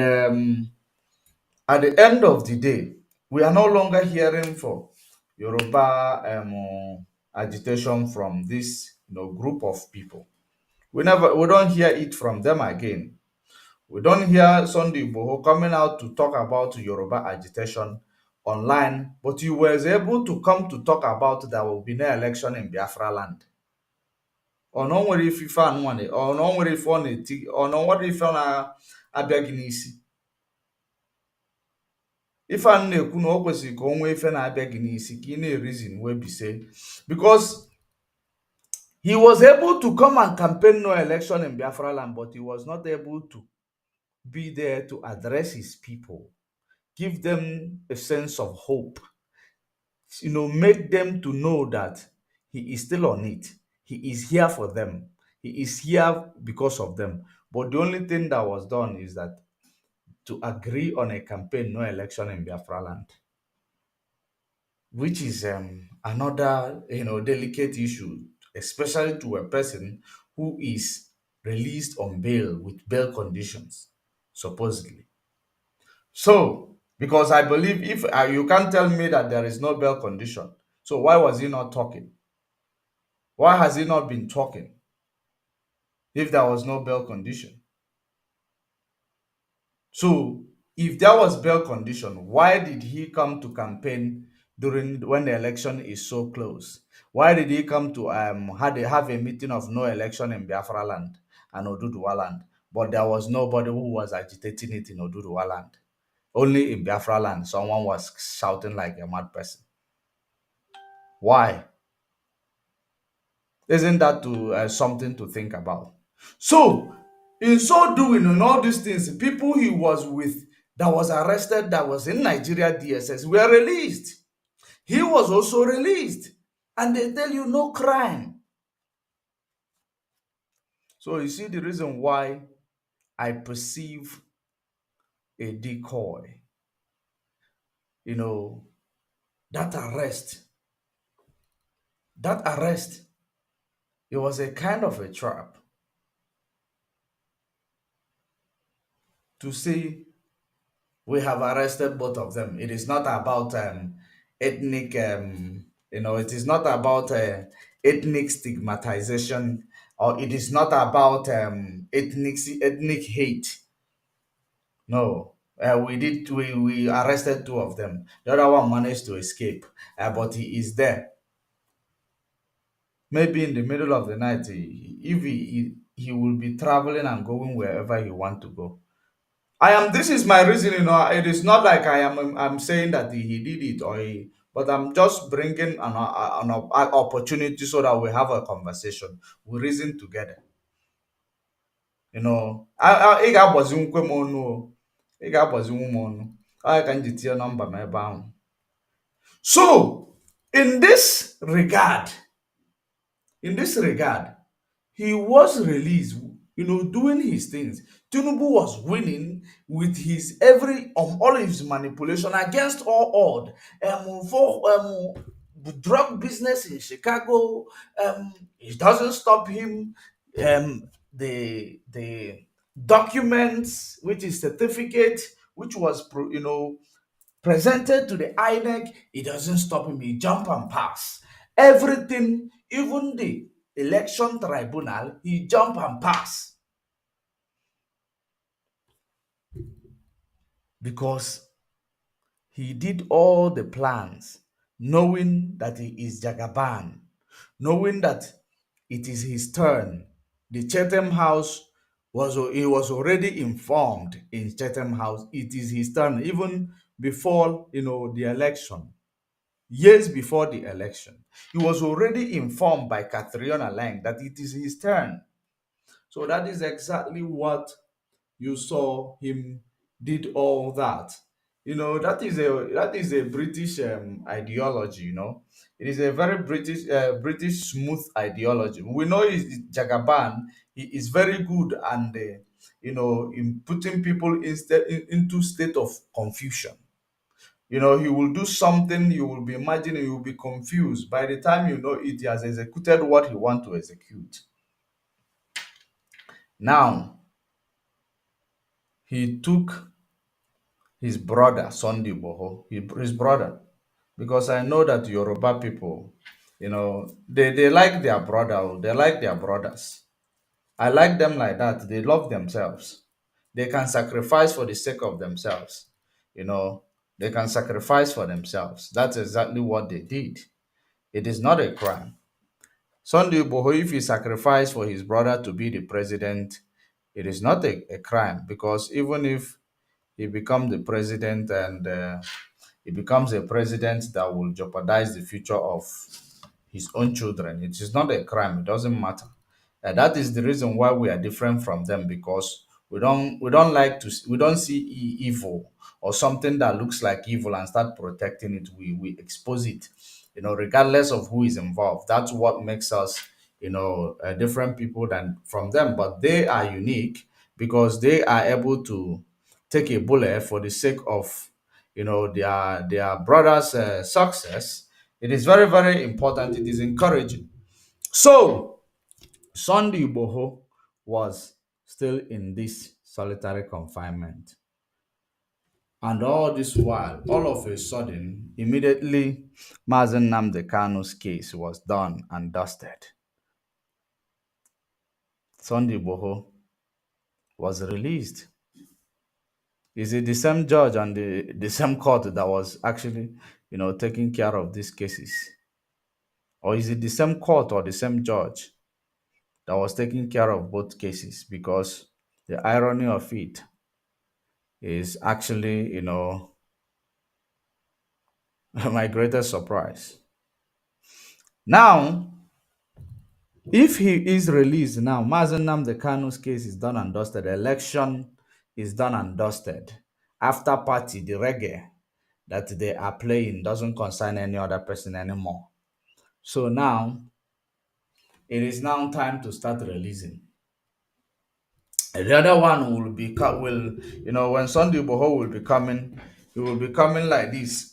at the end of the day, we are no longer hearing for Yoruba agitation from this group of people. We don't hear it from them again. We don't hear Sunday Igboho coming out to talk about Yoruba agitation online, but he was able to come to talk about there will be no election in Biafra land. Ọ na o nwere ife anụnwa ọ na o nwere ife ọ na-eti ọ na o nwere ife ọ na-abịaghị n'isi. Ife a na-ekwu na o kwesịrị ka o nwee ife na-abịaghị n'isi ka ị na-erizin wee bise, because he was able to come and campaign no election in Biafra land, but he was not able to be there to address his people, give them a sense of hope, make them to know that he is still on it. He is here for them. He is here because of them. But the only thing that was done is that to agree on a campaign, no election in Biafra land, which is another, delicate issue, especially to a person who is released on bail with bail conditions, supposedly. So, because I believe if you can't tell me that there is no bail condition, so why was he not talking? Why has he not been talking if there was no bail condition? So, if there was bail condition, why did he come to campaign during when the election is so close? Why did he come to have a meeting of no election in Biafra land and Oduduwa land? But there was nobody who was agitating it in Oduduwa land. Only in Biafra land, someone was shouting like a mad person. Why? Isn't that something to think about? So, in so doing, in all these things, people he was with that was arrested, that was in Nigeria DSS, were released. He was also released. And they tell you no crime. So, you see the reason why I perceive a decoy. That arrest, it was a kind of a trap to say we have arrested both of them. It is not about ethnic, it is not about ethnic stigmatization, or it is not about ethnic hate. No, we arrested two of them. The other one managed to escape, but he is there. maybe in the middle of the night, if he will be traveling and going wherever he want to go. I am. This is my reason. It is not like I'm saying that he did it but I'm just bringing an opportunity so that we have a conversation. We reason together. Ị ga-agbazi nkwe m ọnụ o. Ị ga-agbazinwu m ọnụ. Ọ ya ka m ji tinye nọmba m ebe ahụ. So, in this regard, in this regard, he was released, doing his things. Tinubu was winning with his all his manipulation against all odds. For drug business in Chicago, it doesn't stop him. The documents, which is certificate, which was presented to the INEC, it doesn't stop him. He jump and pass everything, even the election tribunal. He jump and pass because he did all the plans, knowing that he is Jagaban, knowing that it is his turn. The Chatham House he was already informed in Chatham House it is his turn, even before the election. Years before the election, he was already informed by Catriona Lang that it is his turn. So that is exactly what you saw him did all that. That is a British ideology. It is a very British smooth ideology. We know Jagaban. He is very good and in putting people into state of confusion. He will do something, you will be imagining, you will be confused. By the time you know it, he has executed what he want to execute. Now, he took his brother, Sunday Boho, his brother, because I know that Yoruba people, they like their brother, they like their brothers. I like them like that. They love themselves. They can sacrifice for the sake of themselves. You know, they can sacrifice for themselves. That's exactly what they did. It is not a crime. Sunday Igboho, if he sacrificed for his brother to be the president, it is not a crime, because even if he becomes the president and he becomes a president that will jeopardize the future of his own children, it is not a crime. It doesn't matter. That is the reason why we are different from them, because we don't like to we don't see evil or something that looks like evil and start protecting it. We expose it, regardless of who is involved. That's what makes us, different people than from them. But they are unique because they are able to take a bullet for the sake of, their brother's success. It is very, very important. It is encouraging. So Sunday Boho was still in this solitary confinement. And all this while, all of a sudden, immediately, Mazen Namde Kanu's case was done and dusted. Sunday Boho was released. Is it the same judge and the same court that was actually, taking care of these cases? Or is it the same court or the same judge that was taking care of both cases? Because the irony of it is actually, my greatest surprise. Now, if he is released now, Mazen Namde Kanu's case is done and dusted. Election is done and dusted. After party, the reggae that they are playing doesn't concern any other person anymore. So now, it is now time to start releasing. The other one will be when Sunday Boho will be coming, he will be coming like this.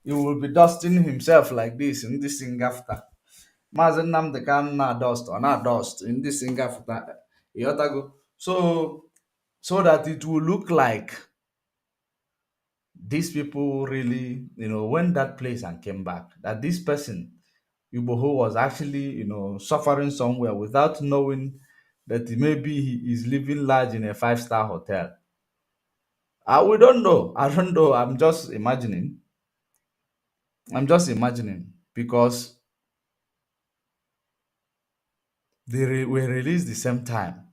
He will be dusting himself like this in this thing after. Mazen Namde Kanu na dust or not dust in this thing after. So that it will look like these people really, went that place and came back. That this person, Yuboho, was actually, suffering somewhere without knowing that maybe he is living large in a five-star hotel. We don't know. I don't know. I'm just imagining. Because They were released the same time.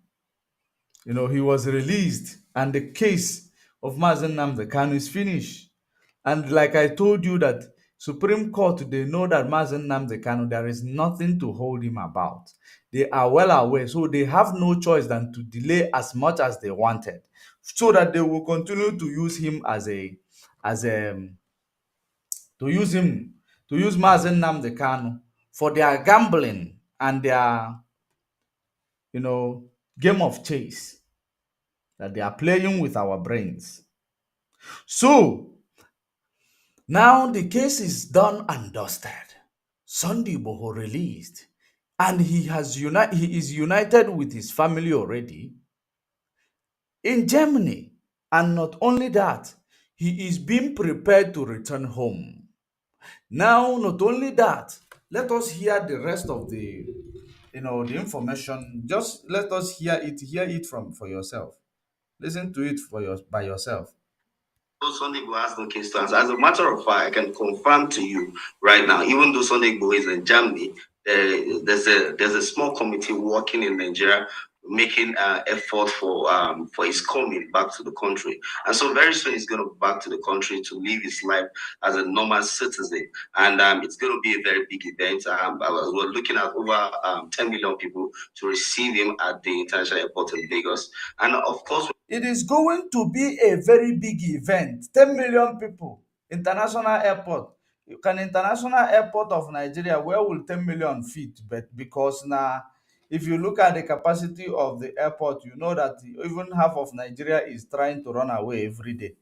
He was released, and the case of Mazen Nnamdi Kanu is finished. And like I told you that Supreme Court, they know that Mazen Nnamdi Kanu, there is nothing to hold him about. They are well aware, so they have no choice than to delay as much as they wanted, so that they will continue to use him as a to use Mazen Nnamdi Kanu for their gambling and their game of chase that they are playing with our brains. So now the case is done and dusted. Sunday Boho released, and he is united with his family already in Germany. And not only that, he is being prepared to return home. Now, not only that, let us hear the rest of the information. Just let us hear it from for yourself. Listen to it by yourself. Sunday Igbo has no case to answer. As a matter of fact, I can confirm to you right now, even though Sunday Igbo is in Germany, there's a small committee working in Nigeria making effort for his coming back to the country. And so very soon he's going to go back to the country to live his life as a normal citizen. And it's going to be a very big event. We're looking at over 10 million people to receive him at the international airport in Lagos. And of course, it is going to be a very big event. 10 million people. International airport. You can international airport of Nigeria, where will 10 million fit? But because now, if you look at the capacity of the airport, you know that even half of Nigeria is trying to run away every day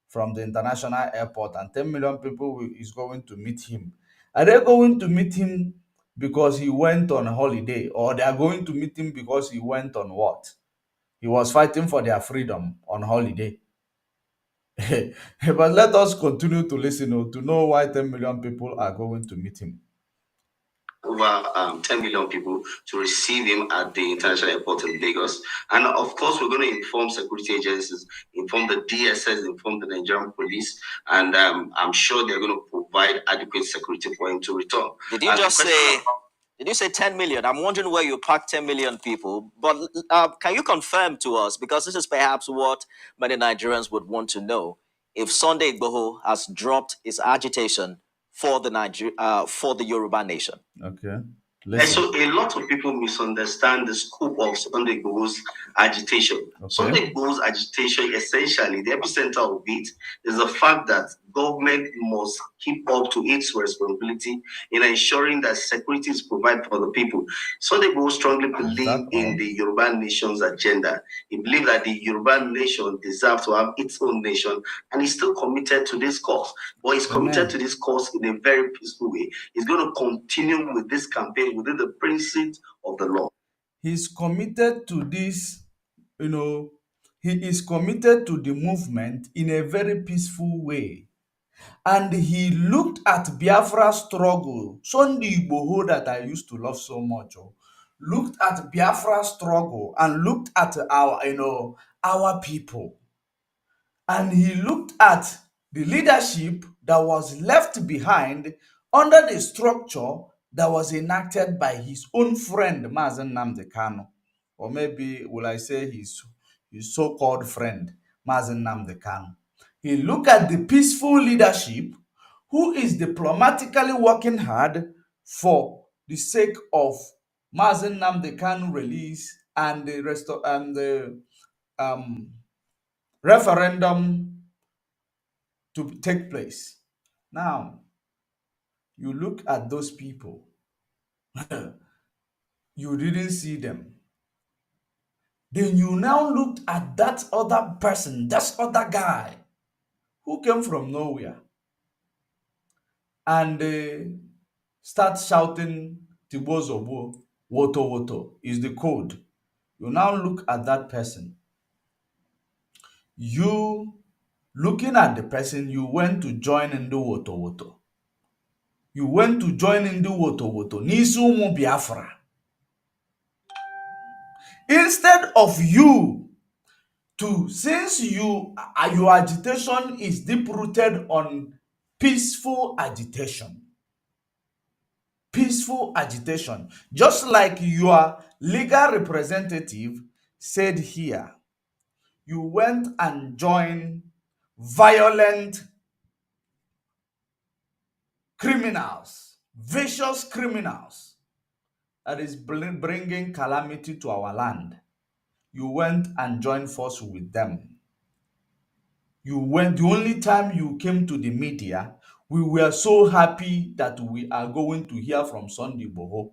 from the international airport, and 10 million people is going to meet him. Are they going to meet him because he went on holiday, or they are going to meet him because he went on what? He was fighting for their freedom on holiday. But let us continue to listen to know why 10 million people are going to meet him. Over 10 million people to receive him at the international airport in Lagos. And of course, we're going to inform security agencies, inform the DSS, inform the Nigerian police, and I'm sure they're going to provide adequate security for him to return. Did you say 10 million? I'm wondering where you packed 10 million people. But can you confirm to us, because this is perhaps what many Nigerians would want to know, if Sunday Igboho has dropped his agitation for the Yoruba nation? Okay. And so a lot of people misunderstand the scope of Sunday Igboho's agitation. Okay. Sunday Igboho's agitation, essentially, the epicenter of it is the fact that government must keep up to its responsibility in ensuring that security is provided for the people. Sunday Igboho strongly believe in the Yoruba nation's agenda. He believes that the Yoruba nation deserves to have its own nation, and he's still committed to this cause. But he's committed to this cause in a very peaceful way. He's going to continue with this campaign within the principles of the law. He's committed to this, he is committed to the movement in a very peaceful way. And he looked at Biafra's struggle. Sunday Igboho, that I used to love so much, looked at Biafra's struggle and looked at our people. And he looked at the leadership that was left behind under the structure that was enacted by his own friend, Mazen Nnamdi Kanu. Or maybe, will I say his so-called friend, Mazen Nnamdi Kanu. He looked at the peaceful leadership who is diplomatically working hard for the sake of Mazen Nnamdi Kanu release and the referendum to take place. Now, you look at those people, you didn't see them. Then you now looked at that other person, that other guy who came from nowhere, and start shouting Tibozobo, Woto Woto is the code. You now look at that person. You looking at the person, you went to join in the Woto Woto. You went to join in the Woto Woto. Nisumu Biafra. Instead of you since your agitation is deep rooted on peaceful agitation, peaceful agitation, just like your legal representative said here. You went and joined violent criminals, vicious criminals that is bringing calamity to our land. You went and joined force with them. You went, the only time you came to the media, we were so happy that we are going to hear from Sunday Boho,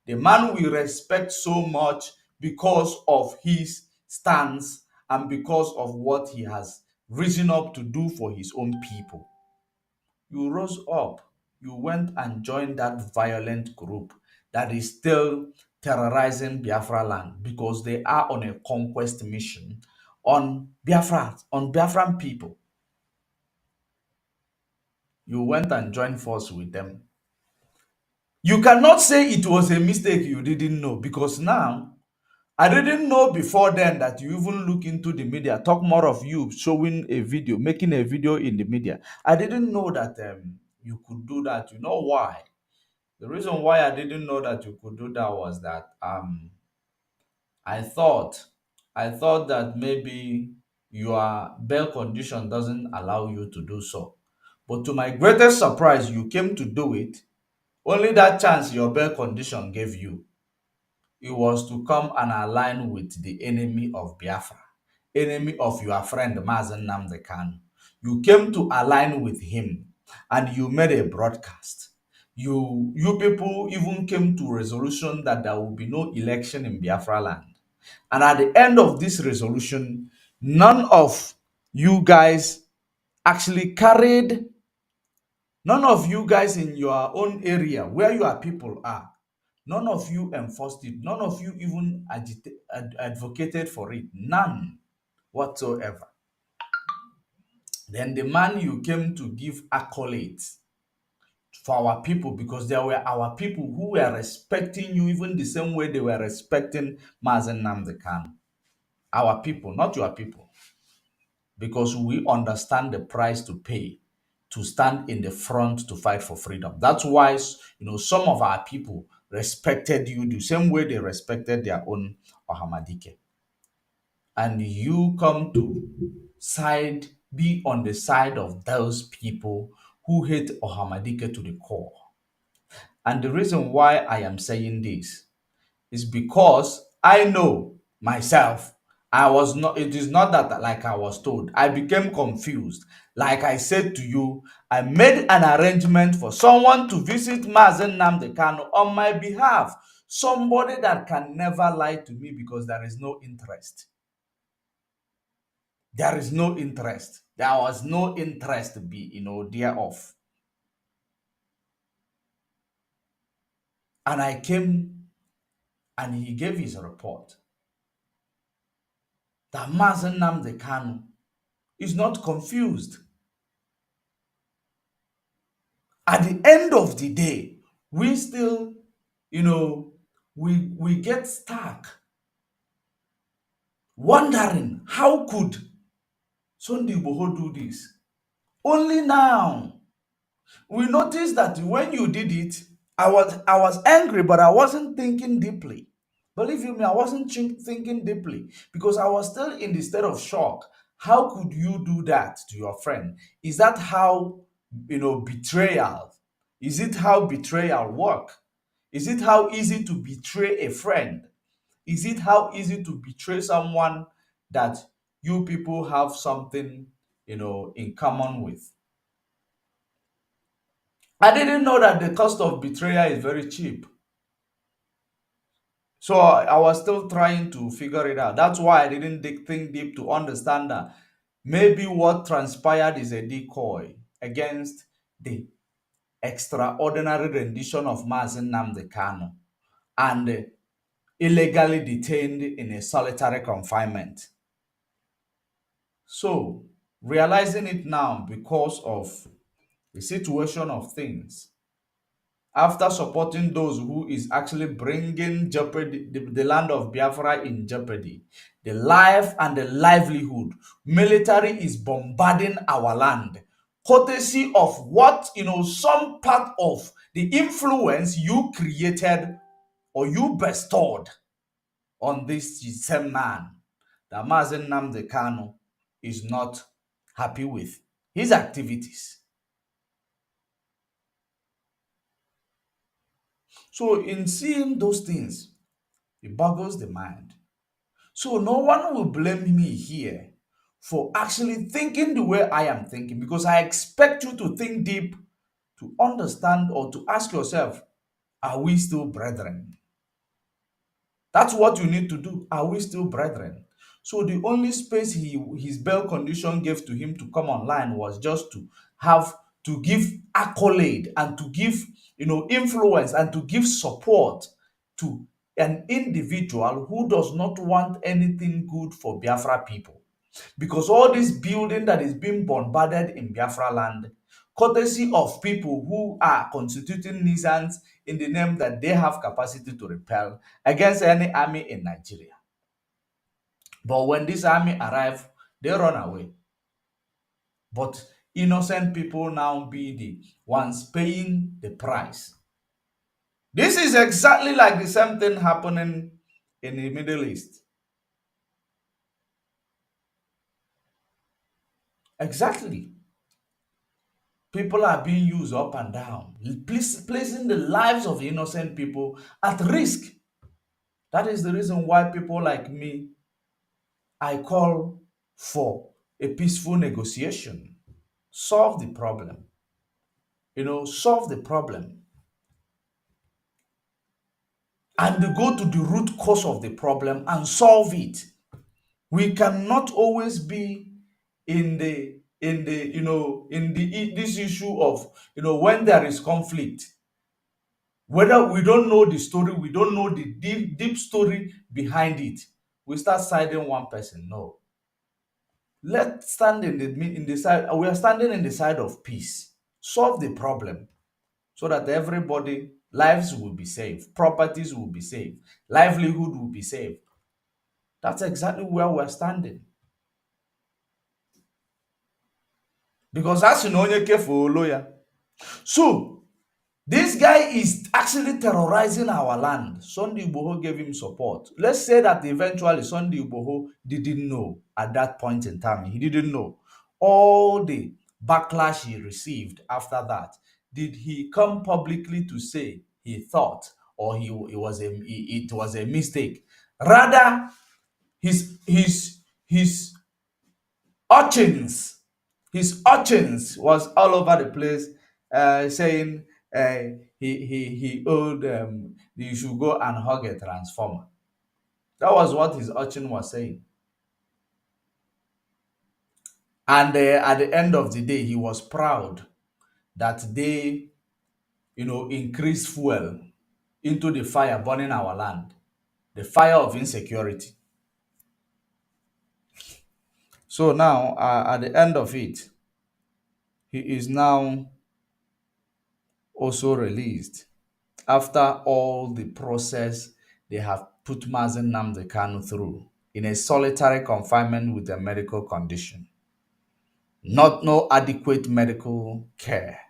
the man we respect so much because of his stance and because of what he has risen up to do for his own people. You rose up, you went and joined that violent group that is still terrorizing Biafra land because they are on a conquest mission on Biafra, on Biafran people. You went and joined force with them. You cannot say it was a mistake you didn't know, because now I didn't know before then that you even look into the media, talk more of you showing a video, making a video in the media. I didn't know that you could do that. You know why? The reason why I didn't know that you could do that was that I thought that maybe your bail condition doesn't allow you to do so. But to my greatest surprise, you came to do it. Only that chance your bail condition gave you. It was to come and align with the enemy of Biafra, enemy of your friend Mazen Nnamdi Kanu. You came to align with him and you made a broadcast. You people even came to resolution that there will be no election in Biafra land. And at the end of this resolution, none of you guys actually carried, none of you guys in your own area where your people are, none of you enforced it. None of you even advocated for it. None whatsoever. Then the man you came to give accolades for our people, because there were our people who were respecting you even the same way they were respecting Mazen Nnamdi Kanu. Our people, not your people. Because we understand the price to pay to stand in the front to fight for freedom. That's why, some of our people respected you the same way they respected their own Ohamadike. And you come to be on the side of those people who hate Ohamadike to the core. And the reason why I am saying this is because I know myself. It is not that like I was told. I became confused. Like I said to you, I made an arrangement for someone to visit Mazen Nnamdi Kanu on my behalf. Somebody that can never lie to me because there is no interest. There is no interest. There was no interest to be, thereof. And I came and he gave his report that Mazen Nnamdi Kanu is not confused. At the end of the day, we still, we get stuck wondering how could Sunday Igboho do this? Only now we noticed that when you did it, I was angry, but I wasn't thinking deeply. Believe you me, I wasn't thinking deeply because I was still in the state of shock. How could you do that to your friend? Is that how, betrayal? Is it how betrayal work? Is it how easy to betray a friend? Is it how easy to betray someone that you people have something, in common with? I didn't know that the cost of betrayal is very cheap. So I was still trying to figure it out. That's why I didn't think deep to understand that maybe what transpired is a decoy against the extraordinary rendition of Mazen Nnamdi Kanu and illegally detained in a solitary confinement. So, realizing it now because of the situation of things, after supporting those who is actually bringing jeopardy, the land of Biafra in jeopardy, the life and the livelihood, military is bombarding our land, courtesy of what, some part of the influence you created or you bestowed on this same man that Mazen Nnamdi Kanu is not happy with his activities. So in seeing those things, it boggles the mind. So no one will blame me here for actually thinking the way I am thinking, because I expect you to think deep, to understand, or to ask yourself, are we still brethren? That's what you need to do. Are we still brethren? So the only space his bail condition gave to him to come online was just to have to give accolade and to give influence and to give support to an individual who does not want anything good for Biafra people. Because all this building that is being bombarded in Biafra land, courtesy of people who are constituting nuisance in the name that they have capacity to repel against any army in Nigeria. But when this army arrive, they run away. But innocent people now be the ones paying the price. This is exactly like the same thing happening in the Middle East. Exactly. People are being used up and down, placing the lives of innocent people at risk. That is the reason why people like me, I call for a peaceful negotiation. Solve the problem. Solve the problem. And go to the root cause of the problem and solve it. We cannot always be in this issue of when there is conflict, whether we don't know the story, we don't know the deep story behind it, we start siding one person. No, let's stand in the side. We are standing in the side of peace. Solve the problem so that everybody lives will be saved, properties will be saved, livelihood will be saved. That's exactly where we're standing. Because as you know, lawyer. So this guy is actually terrorizing our land. Sunday Igboho gave him support. Let's say that eventually Sunday Igboho didn't know at that point in time. He didn't know all the backlash he received after that. Did he come publicly to say he thought or it was a mistake? Rather, his urchins was all over the place, saying he owed you should go and hug a transformer. That was what his urchin was saying. And at the end of the day, he was proud that they increased fuel into the fire burning our land, the fire of insecurity. So now, at the end of it, he is now also released after all the process they have put Mazen Nnamdi Kanu through in a solitary confinement with a medical condition. No adequate medical care.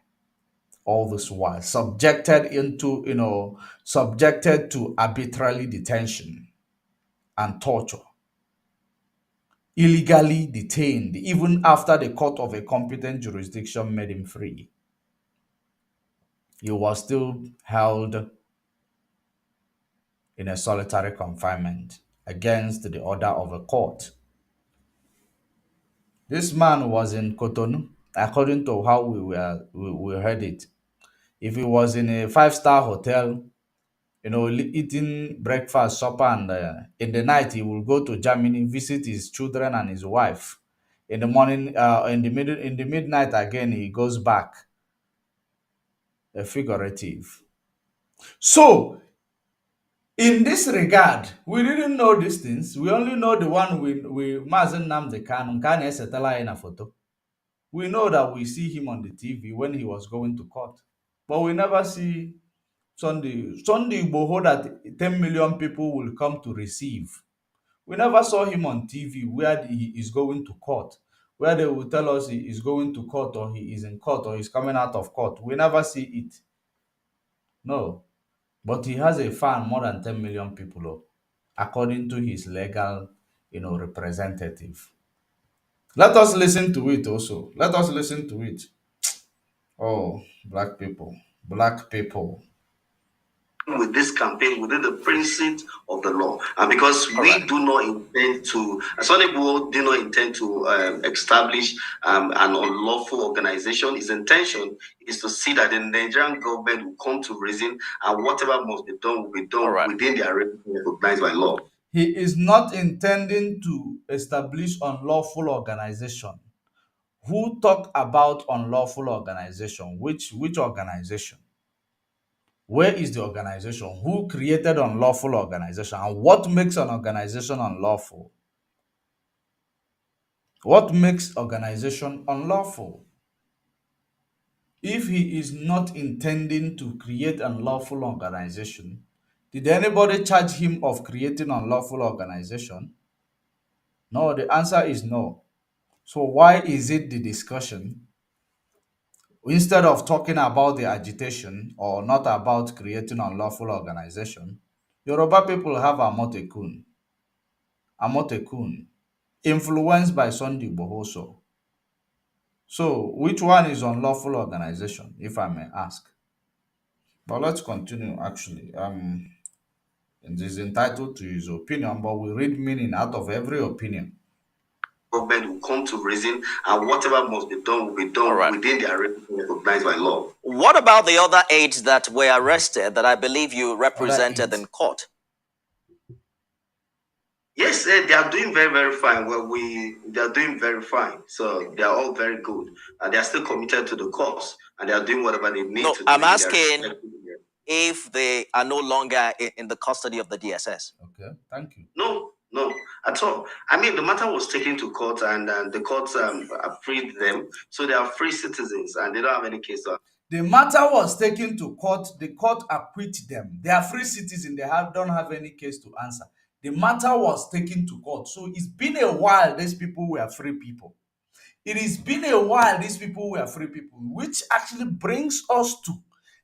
All this while subjected to arbitrary detention and torture. Illegally detained even after the court of a competent jurisdiction made him free. He was still held in a solitary confinement against the order of a court. This man was in Cotonou, according to how we heard it. If he was in a five-star hotel, eating breakfast, supper, and in the night he will go to Germany, visit his children and his wife. In the morning, in the midnight again, he goes back. A figurative. So in this regard, we didn't know these things. We only know the one we Mazen Nnamdi Kanu esetela in a photo. We know that we see him on the TV when he was going to court. But we never see Sunday Igboho that 10 million people will come to receive. We never saw him on TV where he is going to court, where they will tell us he is going to court or he is in court or he's coming out of court. We never see it. No. But he has a fan more than 10 million people, according to his legal, representative. Let us listen to it also. Let us listen to it. Oh, black people. Black people. With this campaign within the precinct of the law, and because we do not intend to, Sonny do not intend to establish an unlawful organization. His intention is to see that the Nigerian government will come to reason, and whatever must be done will be done within the area recognized by law. He is not intending to establish unlawful organization. Who talk about unlawful organization? Which organization? Where is the organization? Who created unlawful organization? And what makes an organization unlawful? What makes organization unlawful? If he is not intending to create unlawful organization, did anybody charge him of creating unlawful organization? No, the answer is no. So why is it the discussion instead of talking about the agitation or not about creating unlawful organization? Yoruba people have Amotekun, influenced by Sunday Bohoso. So which one is unlawful organization, if I may ask? But let's continue actually. It is entitled to his opinion, but we read meaning out of every opinion. Government will come to reason, and whatever must be done will be done within the area recognized by law. What about the other 8 that were arrested that I believe you represented in court? Yes, they are doing very, very fine. Well, they are doing very fine. So they are all very good, and they are still committed to the cause, and they are doing whatever they need to do. I'm asking if they are no longer in the custody of the DSS. Okay, thank you. No, at all. I mean, the matter was taken to court, and the court freed them, so they are free citizens, and they don't have any case on. The matter was taken to court. The court acquit them. They are free citizens. They don't have any case to answer. The matter was taken to court. So it's been a while these people were free people. It has been a while these people were free people, which actually brings us to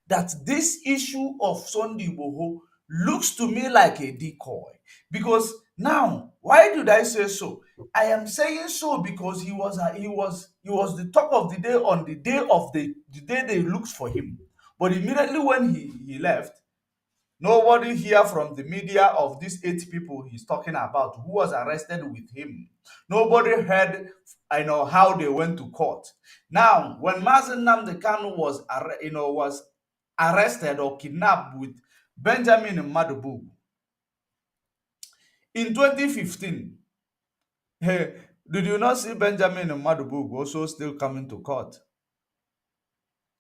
that this issue of Sunday Igboho looks to me like a decoy. Because now, why did I say so? I am saying so because he was the talk of the day on the day of the day they looked for him. But immediately when he left, nobody hear from the media of these 8 people he's talking about who was arrested with him. Nobody heard, how they went to court. Now, when Mazen Nnamdi Kanu was arrested or kidnapped with Benjamin Madubugu in 2015, hey, did you not see Benjamin Madubugu also still coming to court?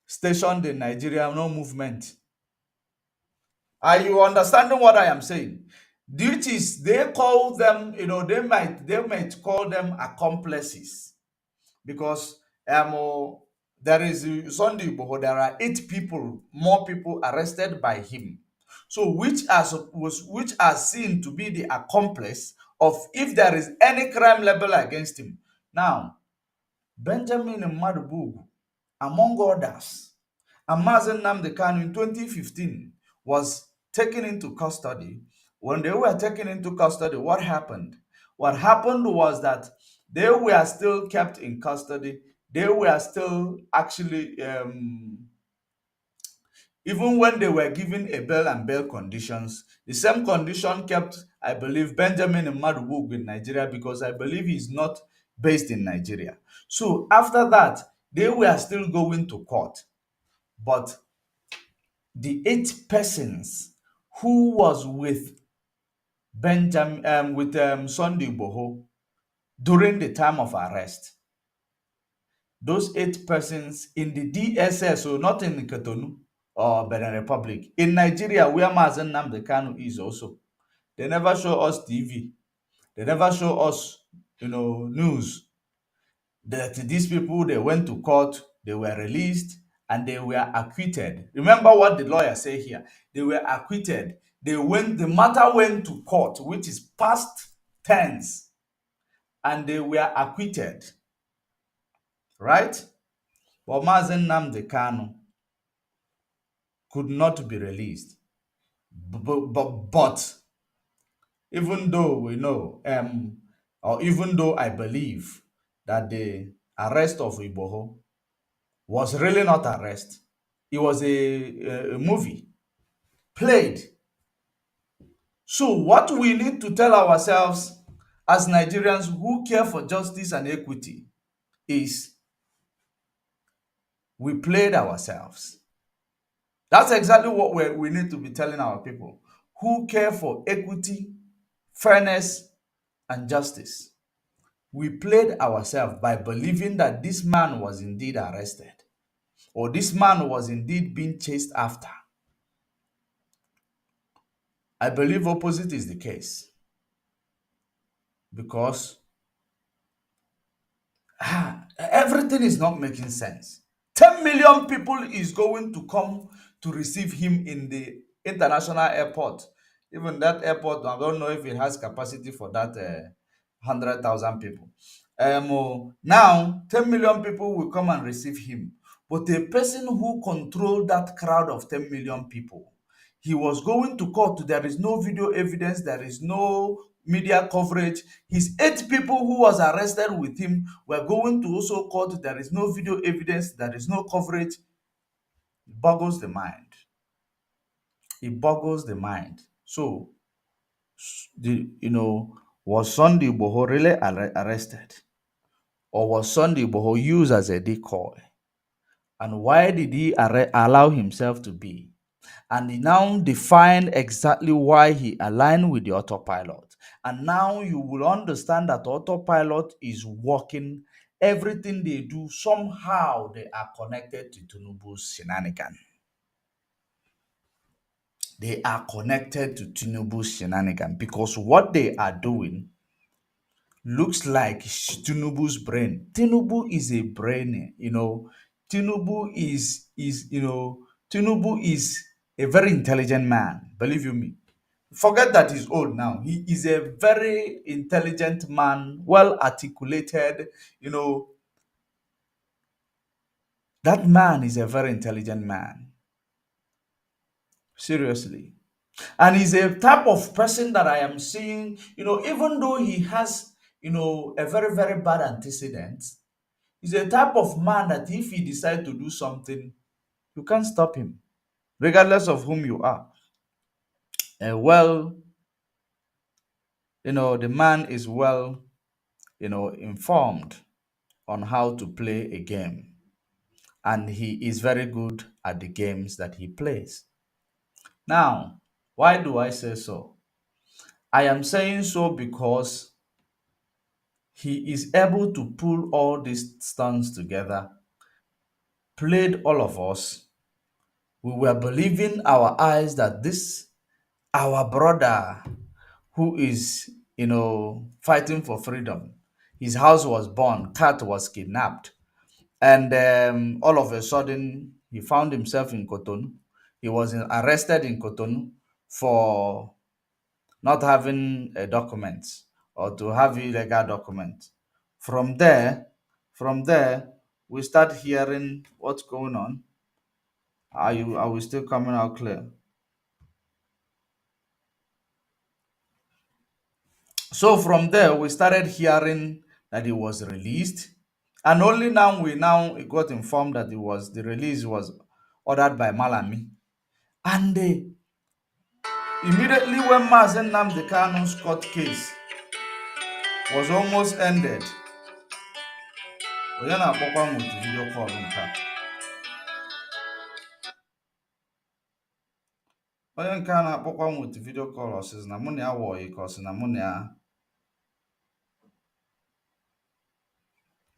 Stationed in Nigeria, no movement. Are you understanding what I am saying? Duties, they call them, they might call them accomplices, because there is Sunday Igboho, there are 8 people, more people arrested by him. So which are seen to be the accomplice of if there is any crime level against him. Now, Benjamin Madubugu, among others, and Mazen Nnamdi Kanu in 2015 was taken into custody. When they were taken into custody, what happened? What happened was that they were still kept in custody. They were still actually, even when they were given a bail and bail conditions, the same condition kept, I believe, Benjamin Madubugu in Nigeria, because I believe he's not based in Nigeria. So after that, they were still going to court. But the 8 persons who was with Sunday Igboho during the time of arrest, those 8 persons in the DSS, so not in Cotonou or Benin Republic, in Nigeria, where Mazen Nnamdi Kanu is also, they never show us TV. They never show us, news that these people, they went to court, they were released, and they were acquitted. Remember what the lawyer say here. They were acquitted. The matter went to court, which is past tense, and they were acquitted. Right? But Mazen Nnamdi Kanu, could not be released. But even though we know, or even though I believe that the arrest of Iboho was really not arrest, it was a movie played. So what we need to tell ourselves as Nigerians who care for justice and equity is we played ourselves. That's exactly what we need to be telling our people who care for equity, fairness, and justice. We played ourselves by believing that this man was indeed arrested or this man was indeed being chased after. I believe opposite is the case because everything is not making sense. 10 million people is going to come to receive him in the international airport. Even that airport, I don't know if it has capacity for that 100,000 people. Now, 10 million people will come and receive him. But a person who controlled that crowd of 10 million people, he was going to court. There is no video evidence. There is no media coverage. His 8 people who was arrested with him were going to also court. There is no video evidence. There is no coverage. It boggles the mind. It boggles the mind. So, was Sunday Igboho really arrested? Or was Sunday Igboho used as a decoy? And why did he allow himself to be? And he now defined exactly why he aligned with the autopilot. And now you will understand that autopilot is working. Everything they do, somehow they are connected to Tinubu's shenanigan. They are connected to Tinubu's shenanigan because what they are doing looks like Tinubu's brain. Tinubu is a brain, Tinubu Tinubu is a very intelligent man, believe you me. Forget that he's old now. He is a very intelligent man, well articulated, that man is a very intelligent man. Seriously. And he's a type of person that I am seeing, even though he has, a very, very bad antecedent, he's a type of man that if he decides to do something, you can't stop him, regardless of whom you are. The man is well, informed on how to play a game. And he is very good at the games that he plays. Now, why do I say so? I am saying so because he is able to pull all these stunts together, played all of us. We were believing our eyes that this, our brother, who is, fighting for freedom, his house was burned, cat was kidnapped, and all of a sudden he found himself in Cotonou. He was arrested in Cotonou for not having a document or to have illegal documents. From there, we start hearing what's going on. Are we still coming out clear? So from there, we started hearing that he was released, and only now we got informed that the release was ordered by Malami, and immediately when Mazen Nnamdi Kanu's court case was almost ended, onye na-akpọkwa m with video call nke a. Onye nke a na-akpọkwa m with video call ọsịs na mụ na ya wọghị ka ọsị na mụ na ya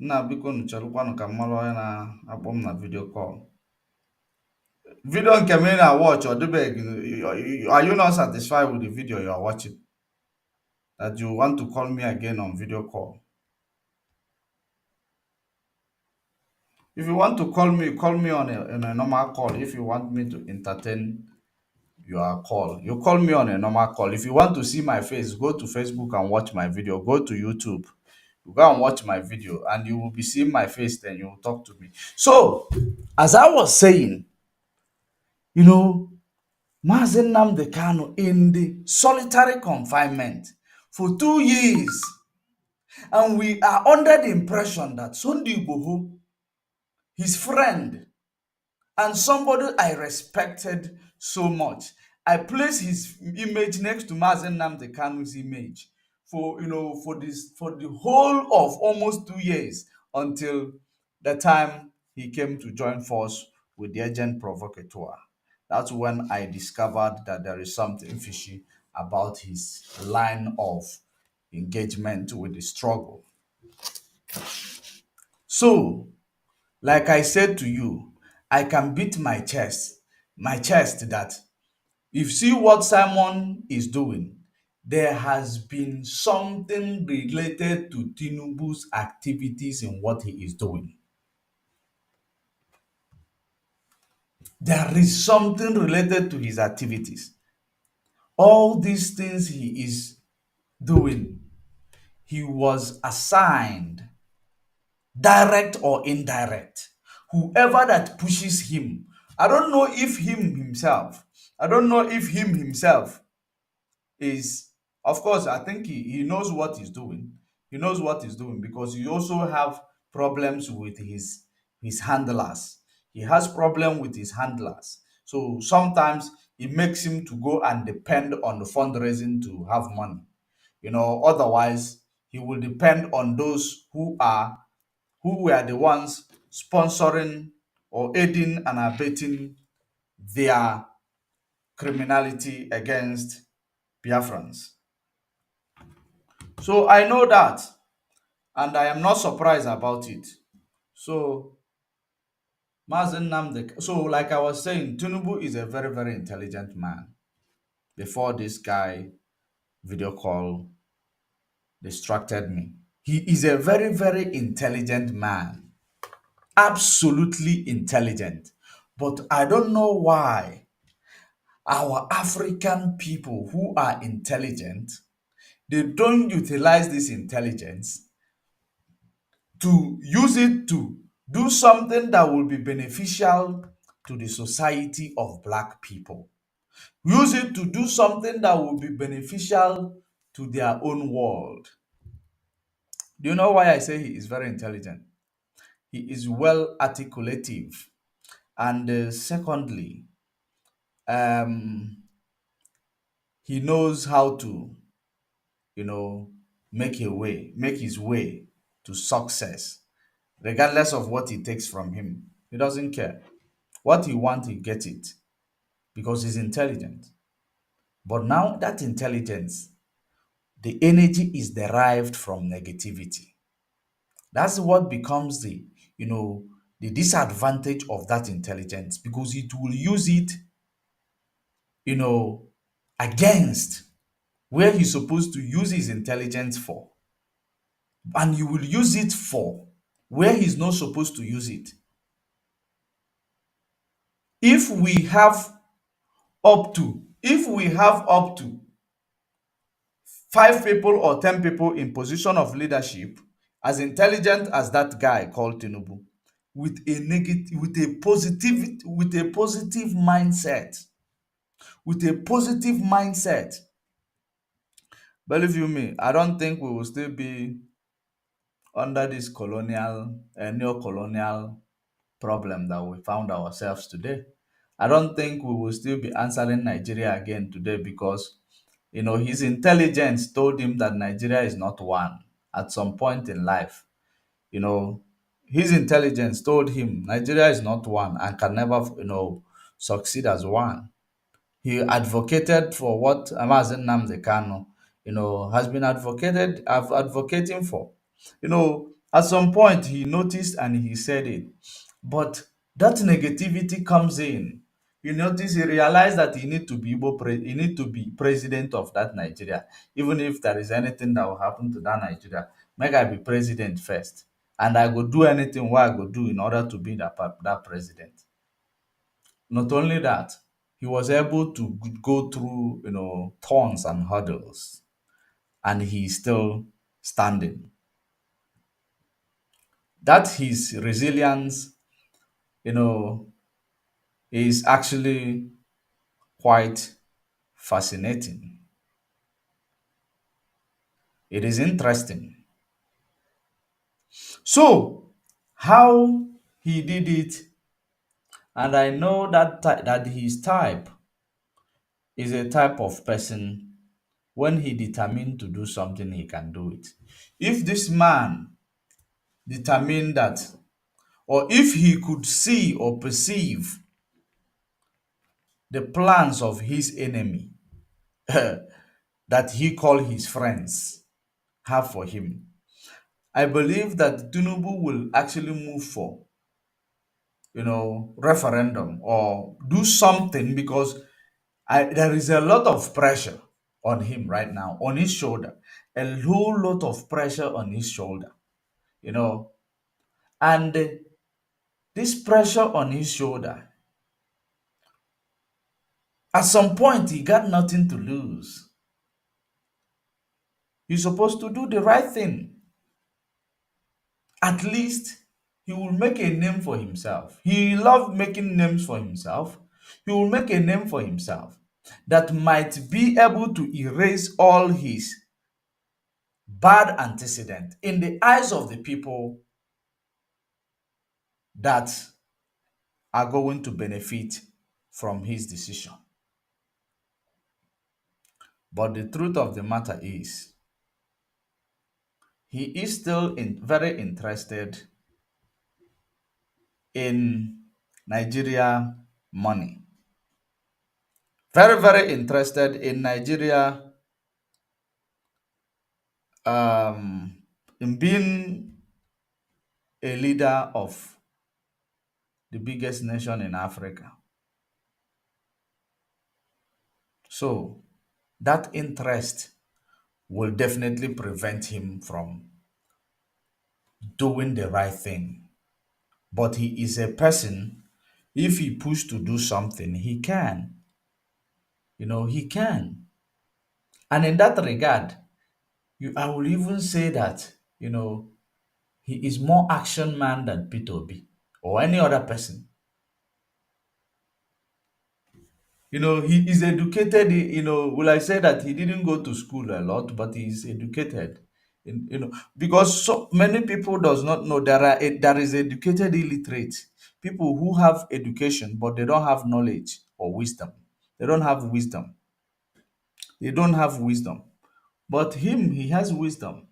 nna biko nụcharụkwanụ ka mmalụ onye na-akpọ m na video call. Video nke m na-watch ọ dịbeghị. Are you not satisfied with the video you are watching? That you want to call me again on video call? If you want to call me on a normal call. If you want me to entertain your call, you call me on a normal call. If you want to see my face, go to Facebook and watch my video. Go to YouTube, you go and watch my video, and you will be seeing my face. Then you will talk to me. So, as I was saying, You know, Mazen Nnamdi Kanu in the solitary confinement for 2 years. And we are under the impression that Sunday Igboho, his friend, and somebody I respected so much. I placed his image next to Mazen Nnamdi Kanu's image for for the whole of almost 2 years until the time he came to join force with the agent provocateur. That's when I discovered that there is something fishy about his line of engagement with the struggle. So, like I said to you, I can beat my chest that if you see what Simon is doing, there has been something related to Tinubu's activities in what he is doing. There is something related to his activities. All these things he is doing, he was assigned, direct or indirect. Whoever that pushes him, I don't know if I don't know if him himself is, of course, I think he knows what he's doing. He knows what he's doing because he also have problems with his handlers. He has problem with his handlers. So sometimes it makes him to go and depend on the fundraising to have money. Otherwise he will depend on those who were the ones sponsoring or aiding and abetting their criminality against Biafrans. So I know that, and I am not surprised about it. So Mazen Namdek, so like I was saying, Tinubu is a very, very intelligent man. Before this guy video call distracted me. He is a very, very intelligent man. Absolutely intelligent. But I don't know why our African people who are intelligent, they don't utilize this intelligence to use it to do something that will be beneficial to the society of black people. Use it to do something that will be beneficial to their own world. Do you know why I say he is very intelligent? He is well articulative. And secondly, um, he knows how to, you know, make his way to success, regardless of what it takes from him. He doesn't care. What he wants, he gets it because he's intelligent. But now that intelligence, the energy is derived from negativity. That's what becomes the disadvantage of that intelligence because it will use it, you know, against where he's supposed to use his intelligence for. And he will use it for where he's not supposed to use it. If we have up to 5 people or 10 people in position of leadership, as intelligent as that guy called Tinubu, with a positive mindset, believe you me, I don't think we will still be under this neo-colonial problem that we found ourselves today. I don't think we will still be answering Nigeria again today because his intelligence told him that Nigeria is not one at some point in life. You know, his intelligence told him Nigeria is not one and can never, succeed as one. He advocated for what Mazen Nnamdi Kanu, has been advocating for. At some point he noticed and he said it, but that negativity comes in. He realized that he need to be president of that Nigeria, even if there is anything that will happen to that Nigeria. Make I be president first, and I go do anything what I go do in order to be that president. Not only that, he was able to go through, thorns and hurdles, and he's still standing. That his resilience, you know, is actually quite fascinating. It is interesting. So, how he did it, and I know that that his type is a type of person when he determined to do something, he can do it. If this man determined that, or if he could see or perceive the plans of his enemy that he called his friends have for him, I believe that Tinubu will actually move for, referendum or do something because there is a lot of pressure on him right now, on his shoulder, a whole lot of pressure on his shoulder, you know, and this pressure on his shoulder, at some point, he got nothing to lose. He's supposed to do the right thing. At least he will make a name for himself. He loved making names for himself. He will make a name for himself that might be able to erase all his bad antecedent in the eyes of the people that are going to benefit from his decision. But the truth of the matter is, he is still very interested in Nigeria money. Very, very interested in Nigeria, in being a leader of the biggest nation in Africa. So that interest will definitely prevent him from doing the right thing. But he is a person, if he pushed to do something, he can. He can. And in that regard, I will even say that, he is more action man than Peter B or any other person. He is educated. Will I say that he didn't go to school a lot, but he is educated. Because so many people does not know there is educated illiterate people who have education, but they don't have knowledge or wisdom. They don't have wisdom. They don't have wisdom. But he has wisdom.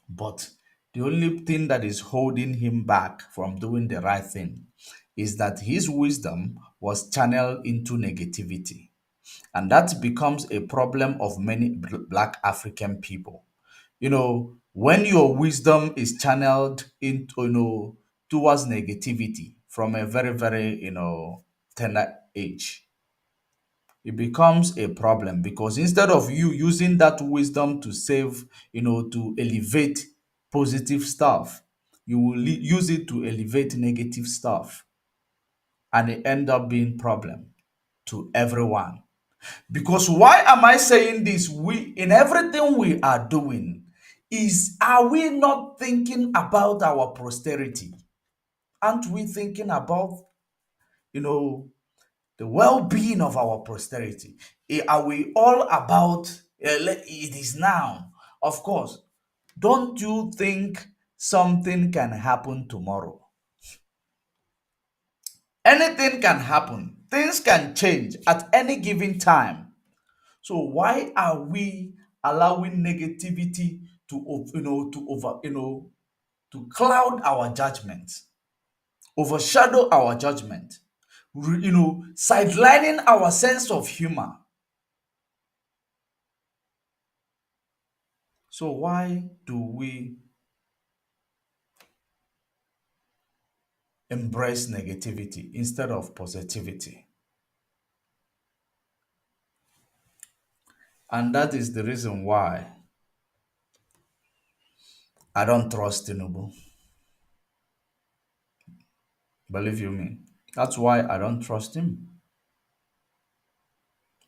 But the only thing that is holding him back from doing the right thing is that his wisdom was channeled into negativity. And that becomes a problem of many Black African people. When your wisdom is channeled into, towards negativity from a very, very, tender age, it becomes a problem because instead of you using that wisdom to save, to elevate positive stuff, you will use it to elevate negative stuff, and it end up being problem to everyone. Because why am I saying this? We, in everything we are doing, are we not thinking about our posterity? Aren't we thinking about, you know the well-being of our posterity? Are we all about, it is now? Of course. Don't you think something can happen tomorrow? Anything can happen. Things can change at any given time. So why are we allowing negativity to to cloud our judgment, overshadow our judgment, sidelining our sense of humor? So why do we embrace negativity instead of positivity? And that is the reason why I don't trust Tinubu. Believe you me. That's why I don't trust him.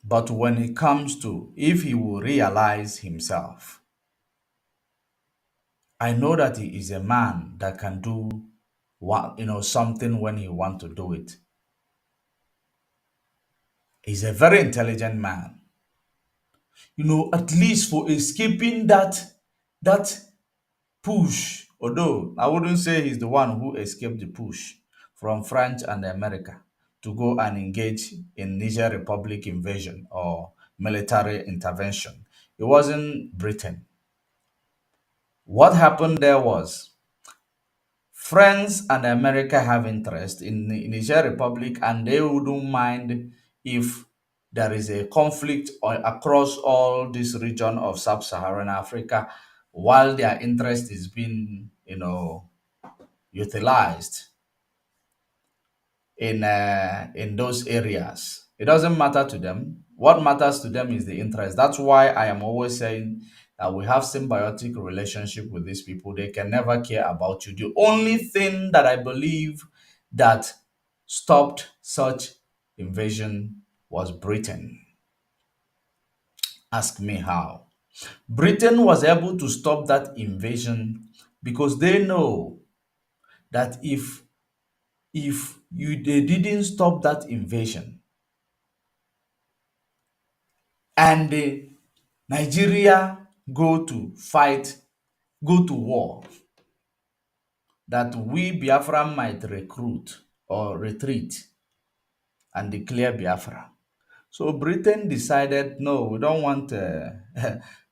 But when it comes to if he will realize himself, I know that he is a man that can do something when he want to do it. He's a very intelligent man. At least for escaping that push, although I wouldn't say he's the one who escaped the push from France and America to go and engage in Niger Republic invasion or military intervention. It wasn't Britain. What happened there was France and America have interest in the Niger Republic, and they wouldn't mind if there is a conflict across all this region of sub-Saharan Africa while their interest is being, utilized in those areas. It doesn't matter to them. What matters to them is the interest. That's why I am always saying that we have symbiotic relationship with these people. They can never care about you. The only thing that I believe that stopped such invasion was Britain. Ask me how. Britain was able to stop that invasion because they know that if they didn't stop that invasion and Nigeria go to war, that we Biafra might recruit or retreat and declare Biafra. So Britain decided, no, we don't want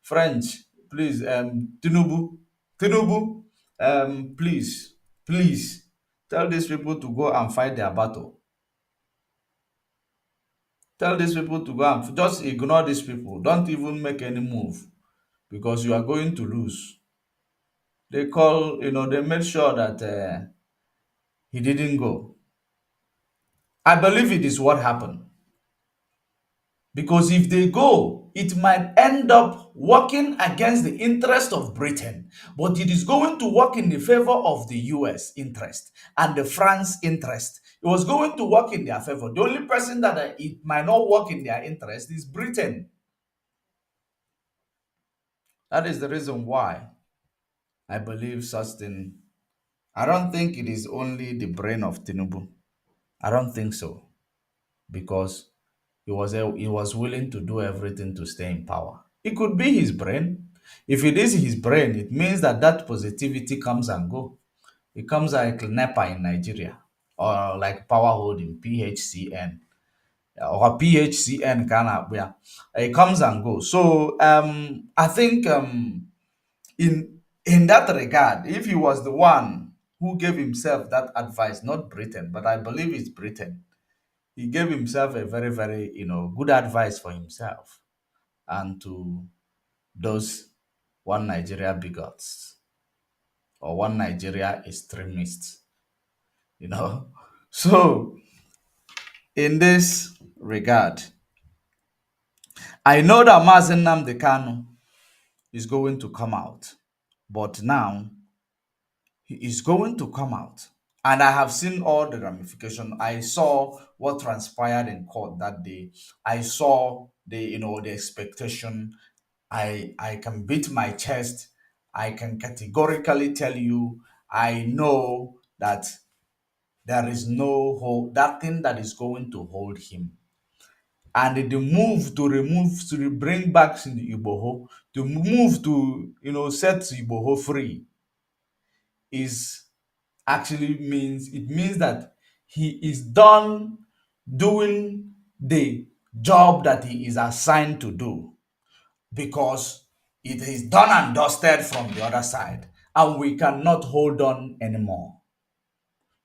French. Please, Tinubu, please tell these people to go and fight their battle. Tell these people to go and just ignore these people. Don't even make any move because you are going to lose. They made sure that he didn't go. I believe it is what happened. Because if they go, it might end up working against the interest of Britain, but it is going to work in the favor of the US interest and the France interest. It was going to work in their favor. The only person that it might not work in their interest is Britain. That is the reason why I believe such thing. I don't think it is only the brain of Tinubu. I don't think so. Because he was willing to do everything to stay in power. It could be his brain. If it is his brain, it means that positivity comes and go. It comes like NEPA in Nigeria or like power holding PHCN or PHCN Ghana. Yeah, it comes and goes. So I think in that regard, if he was the one who gave himself that advice, not Britain, but I believe it's Britain, he gave himself a very, very, good advice for himself and to those one Nigeria bigots or one Nigeria extremists, you know. So, in this regard, I know that Mazen Nnamdi Kanu is going to come out, but now he is going to come out. And I have seen all the ramification. I saw what transpired in court that day. I saw the expectation. I can beat my chest. I can categorically tell you, I know that there is no hold, that thing that is going to hold him. And the move to bring back Igboho, the move to set Igboho free is actually means that he is done doing the job that he is assigned to do, because it is done and dusted from the other side and we cannot hold on anymore.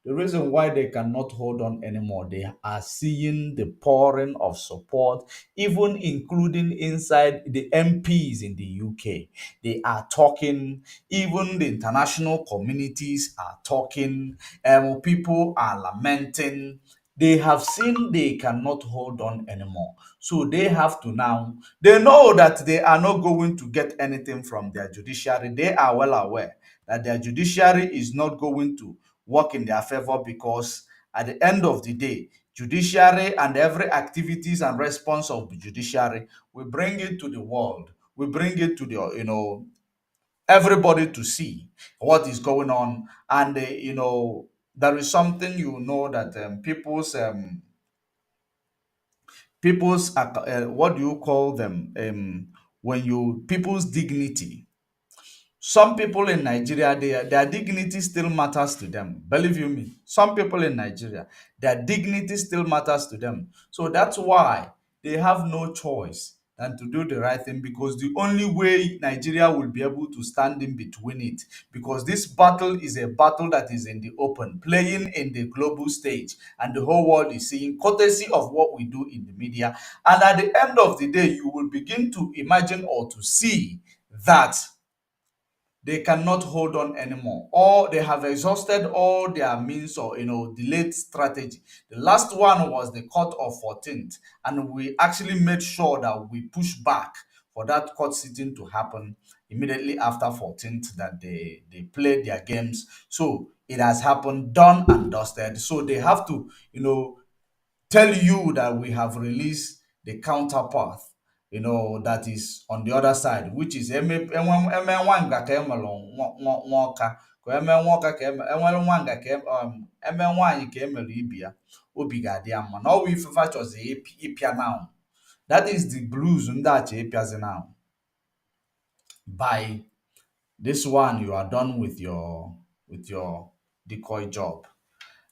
The reason why they cannot hold on anymore, they are seeing the pouring of support, even including inside the MPs in the UK. They are talking, even the international communities are talking, people are lamenting. They have seen they cannot hold on anymore. So they have to now, they know that they are not going to get anything from their judiciary. They are well aware that their judiciary is not going to work in their favor, because at the end of the day, judiciary and every activities and response of the judiciary, we bring it to the world. We bring it to the, everybody to see what is going on. And, there is something, that people's people's what do you call them, when you people's dignity. Some people in Nigeria, their dignity still matters to them. Believe you me, some people in Nigeria, their dignity still matters to them. So that's why they have no choice than to do the right thing, because the only way Nigeria will be able to stand in between it, because this battle is a battle that is in the open, playing in the global stage, and the whole world is seeing, courtesy of what we do in the media. And at the end of the day, you will begin to imagine or to see that they cannot hold on anymore, or they have exhausted all their means, or delayed strategy. The last one was the court of 14th, and we actually made sure that we push back for that court sitting to happen immediately after 14th, that they played their games. So it has happened, done and dusted. So they have to tell you that we have released the counterpart, that is on the other side, which is nwanga ka emelu nwoka, ka eme nwoka ka enwere nwanga ka eme nwaanyị ka emelu ibe ya, obi ga-adị ya mma na ọ bụ ifefa chọzi ịpịa now. That is the blues ndị acha ịpịazi now. By this one, you are done with your decoy job.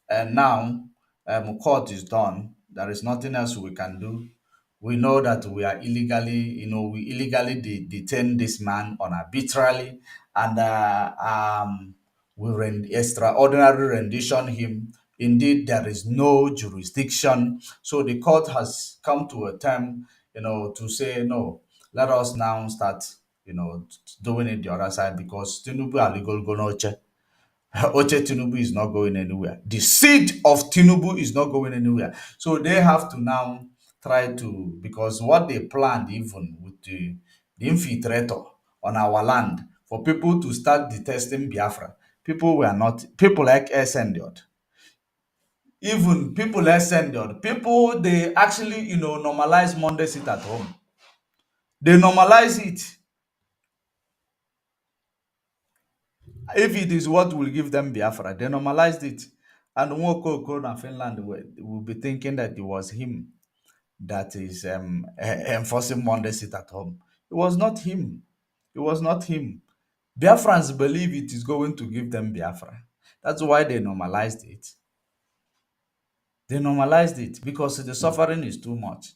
And now, court is done. There is nothing else we can do. We know that we are illegally, we illegally detain this man on arbitrarily, and we extraordinary rendition him. Indeed, there is no jurisdiction. So the court has come to a term, to say no. Let us now start, doing it the other side, because Tinubu illegal go no check. Oche Tinubu is not going anywhere. The seat of Tinubu is not going anywhere. So they have to now try to, because what they planned, even with the infiltrator on our land, for people to start detesting Biafra, people like Essendiod, even people like Essendiod, people, they actually, normalize Monday sit at home. They normalize it. If it is what will give them Biafra, they normalized it. And Nwoko na Finland will be thinking that it was him that is enforcing Monday sit at home. It was not him. It was not him. Biafrans believe it is going to give them Biafra. That's why they normalized it. They normalized it because the suffering is too much.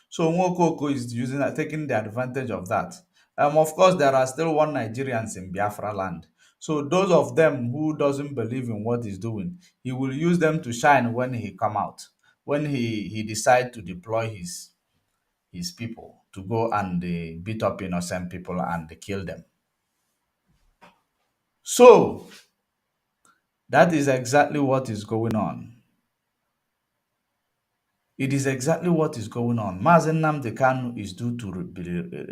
So Nwokoko is taking the advantage of that. Of course, there are still one Nigerians in Biafra land. So those of them who doesn't believe in what he's doing, he will use them to shine when he come out, when he decide to deploy his people to go and beat up innocent people and kill them. So that is exactly what is going on. It is exactly what is going on. Mazen Nnamdi Kanu is due to be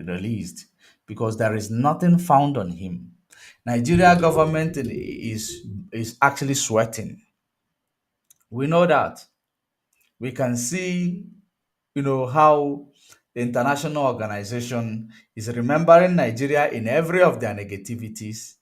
released because there is nothing found on him. Nigeria government is actually sweating. We know that. We can see, how the international organization is remembering Nigeria in every of their negativities.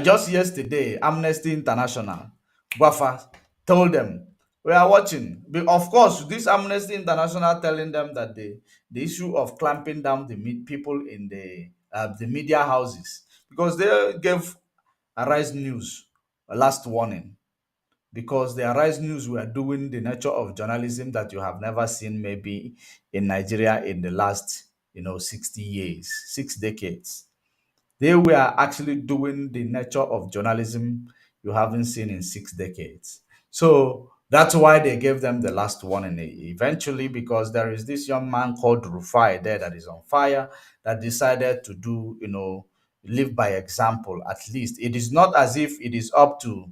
Just yesterday, Amnesty International, Wafa, told them, we are watching. Of course, this Amnesty International telling them that the issue of clamping down the people in the media houses, because they gave Arise News a last warning, because the Arise News were doing the nature of journalism that you have never seen maybe in Nigeria in the last 60 years, 6 decades. They were actually doing the nature of journalism you haven't seen in 6 decades. So that's why they gave them the last warning eventually, because there is this young man called Rufai there that is on fire, that decided to do, live by example. At least it is not as if it is up to,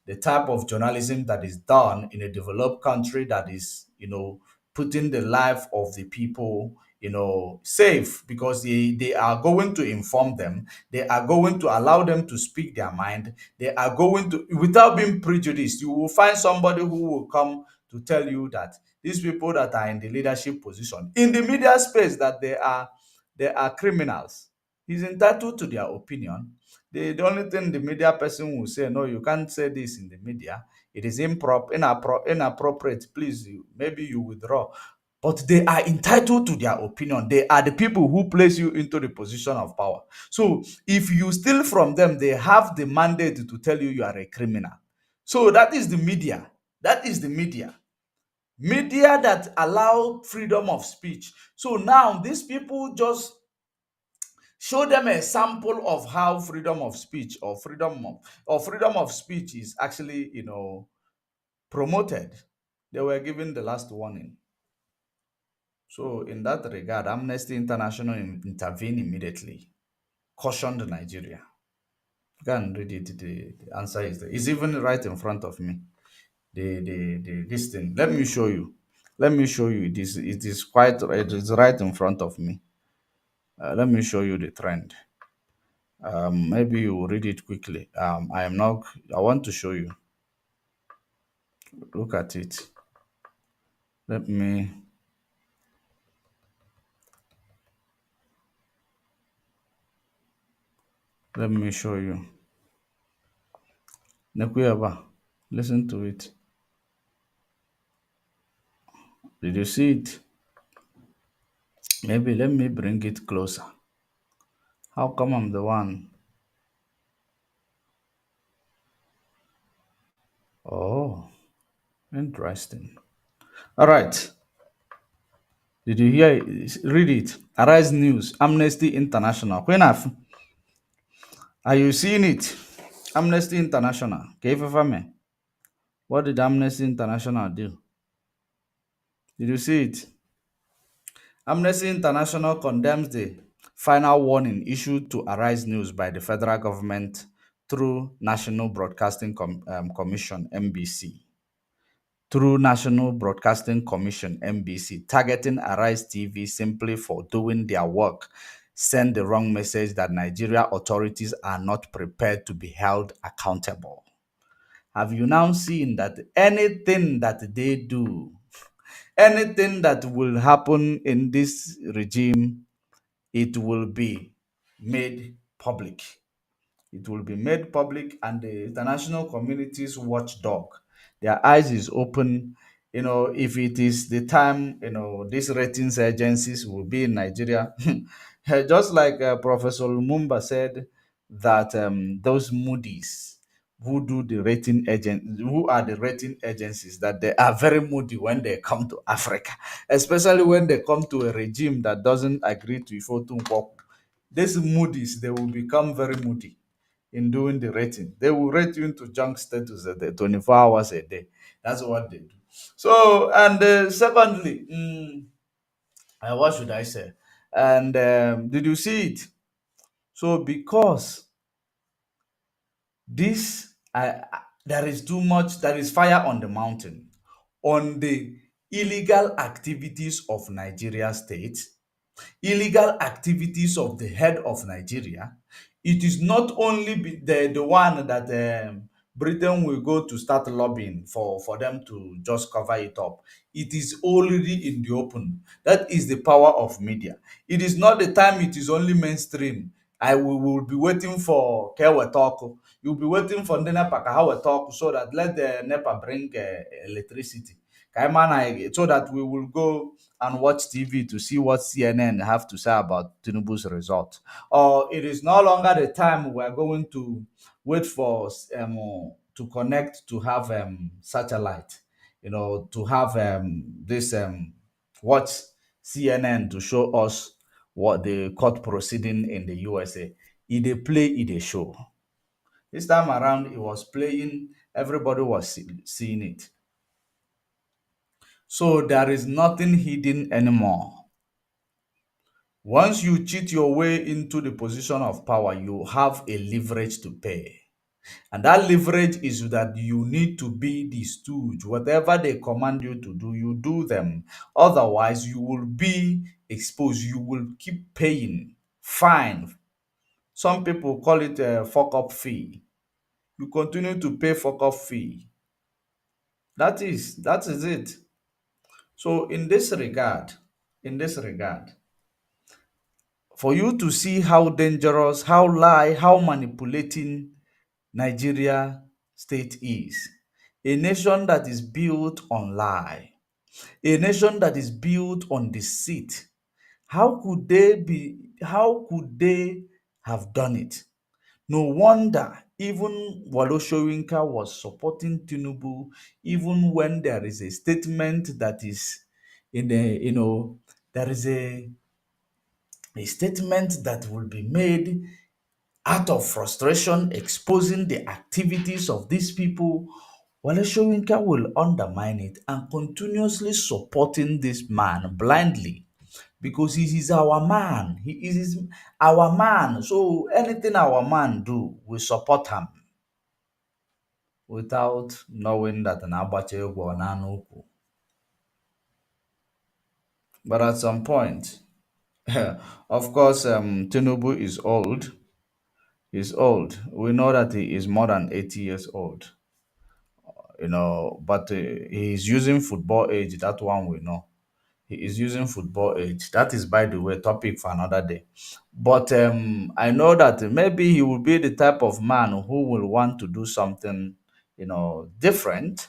the type of journalism that is done in a developed country that is, putting the life of the people, safe, because they are going to inform them, they are going to allow them to speak their mind, they are going to, without being prejudiced. You will find somebody who will come to tell you that these people that are in the leadership position in the media space, that they are criminals. He's entitled to their opinion. The only thing the media person will say, no, you can't say this in the media, it is inappropriate, please, maybe you withdraw. But they are entitled to their opinion. They are the people who place you into the position of power. So if you steal from them, they have the mandate to tell you are a criminal. So that is the media. That is the media. Media that allow freedom of speech. So now these people just show them a sample of how freedom of speech or freedom of speech is actually, promoted. They were given the last warning. So in that regard, Amnesty International intervened immediately, cautioned Nigeria. Go and read it. The answer is there. It's even right in front of me. This thing. Let me show you. Let me show you. It is right in front of me. Let me show you the trend. Maybe you will read it quickly. I am not. I want to show you. Look at it. Let me. Let me show you. Nekuyaba, listen to it. Did you see it? Maybe let me bring it closer. How come I'm the one? Oh, interesting. All right. Did you hear it? Read it. Arise News, Amnesty International. Are you seeing it? Amnesty International. KFFM. What did Amnesty International do? Did you see it? Amnesty International condemns the final warning issued to Arise News by the federal government through National Broadcasting Commission (NBC). Through National Broadcasting Commission (NBC), targeting Arise TV simply for doing their work, send the wrong message that Nigeria authorities are not prepared to be held accountable. Have you now seen that anything that they do, anything that will happen in this regime, it will be made public? It will be made public, and the international community's watchdog, their eyes is open. If it is the time, these ratings agencies will be in Nigeria. Just like Professor Lumumba said that those Moody's who are the rating agencies, that they are very moody when they come to Africa, especially when they come to a regime that doesn't agree to Ifotu Nkwoku. These Moody's, they will become very moody in doing the rating. They will rate you into junk status a day, 24 hours a day. That's what they do. So, and secondly, what should I say? And did you see it? So, because this, there is too much, there is fire on the mountain on the illegal activities of Nigeria state, illegal activities of the head of Nigeria. It is not only the one that Britain will go to start lobbying for them to just cover it up. It is already in the open. That is the power of media. It is not the time it is only mainstream. I will be waiting for Kewe talk. You'll be waiting for the NEPA Kahawa talk, so that let the NEPA bring electricity. So that we will go and watch TV to see what CNN have to say about Tinubu's result. Or it is no longer the time we are going to wait for to connect to have satellite, to have this watch CNN to show us what the court proceeding in the USA. It they play, it they show. This time around, it was playing. Everybody was seeing it. So there is nothing hidden anymore. Once you cheat your way into the position of power, you have a leverage to pay. And that leverage is that you need to be the stooge. Whatever they command you to do, you do them. Otherwise, you will be exposed. You will keep paying fine. Some people call it a fuck up fee. You continue to pay fuck up fee. That is it. So in this regard, for you to see how dangerous, how manipulating Nigeria state is, a nation that is built on lie, a nation that is built on deceit. How could they have done it? No wonder even Walo Soyinka was supporting Tinubu, even when there is a statement that is in a, there is a statement that will be made out of frustration, exposing the activities of these people. Wale Soyinka will undermine it and continuously supporting this man blindly because he is our man. He is our man. So anything our man do, we support him without knowing that an agbacha egwu ọ na-anụ ukwu. But at some point, of course, Tinubu is old. He's old. We know that he is more than 80 years old. But he's using football age. That one we know. He is using football age. That is, by the way, topic for another day. But I know that maybe he will be the type of man who will want to do something, different.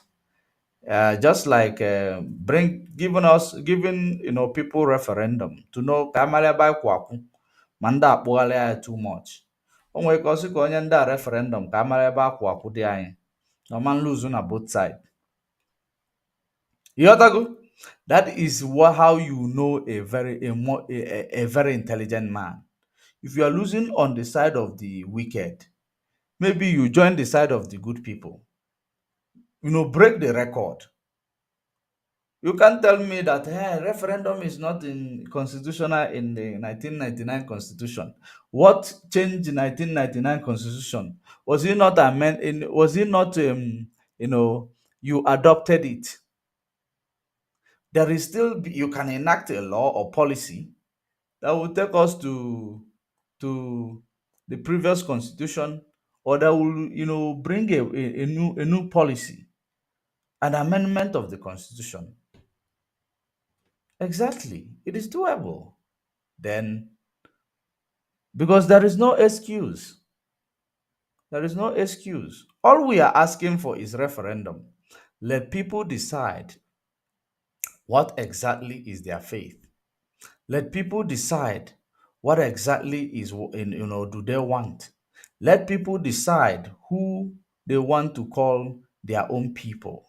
Just like giving people referendum to know ka amara ebe anyị kwụ akwụ ma ndị akpụgharị anyị too much. O nwere ka ọ sị ka onye ndị a referendum ka amara ebe akwụ akwụ dị anyị na ọma nluzu na both side. Yotago, that is how you know a very intelligent man. If you are losing on the side of the wicked, maybe you join the side of the good people. Break the record. You can't tell me that referendum is not constitutional in the 1999 constitution. What changed the 1999 constitution? Was it not amended? Was it not you adopted it? There is still, you can enact a law or policy that will take us to the previous constitution, or that will bring a new policy, an amendment of the constitution. Exactly, it is doable. Then, because there is no excuse, all we are asking for is referendum. Let people decide what exactly is their faith. Let people decide what exactly do they want. Let people decide who they want to call their own people.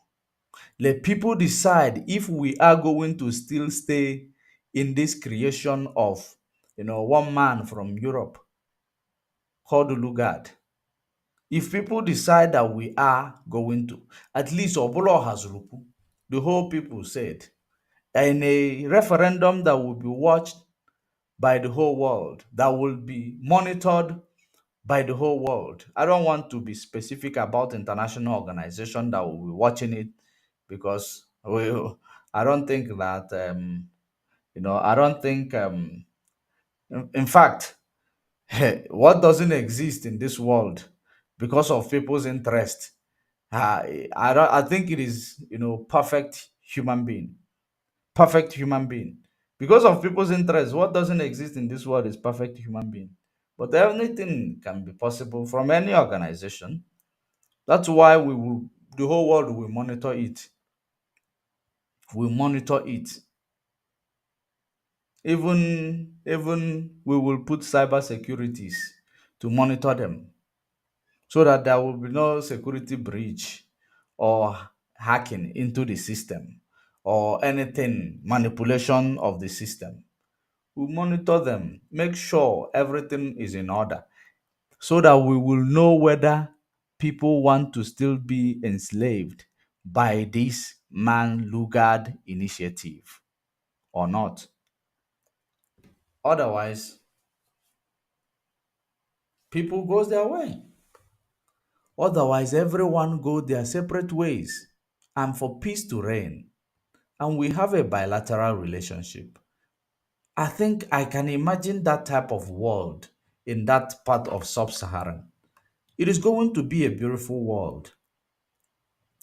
Let people decide if we are going to still stay in this creation of one man from Europe called Lugard. If people decide that we are going to, at least Obolo Hazruku, the whole people said, in a referendum that will be watched by the whole world, that will be monitored by the whole world. I don't want to be specific about international organization that will be watching it, because I don't think that I don't think in fact what doesn't exist in this world because of people's interest, I think it is perfect human being. Perfect human being. Because of people's interest, what doesn't exist in this world is perfect human being. But anything can be possible from any organization. That's why the whole world will monitor it. We monitor it. Even we will put cyber securities to monitor them, so that there will be no security breach or hacking into the system or anything manipulation of the system. We monitor them, make sure everything is in order, so that we will know whether people want to still be enslaved by this man Lugard initiative or not. Otherwise, people goes their way. Otherwise, everyone go their separate ways, and for peace to reign, and we have a bilateral relationship. I think I can imagine that type of world in that part of sub-Saharan. It is going to be a beautiful world.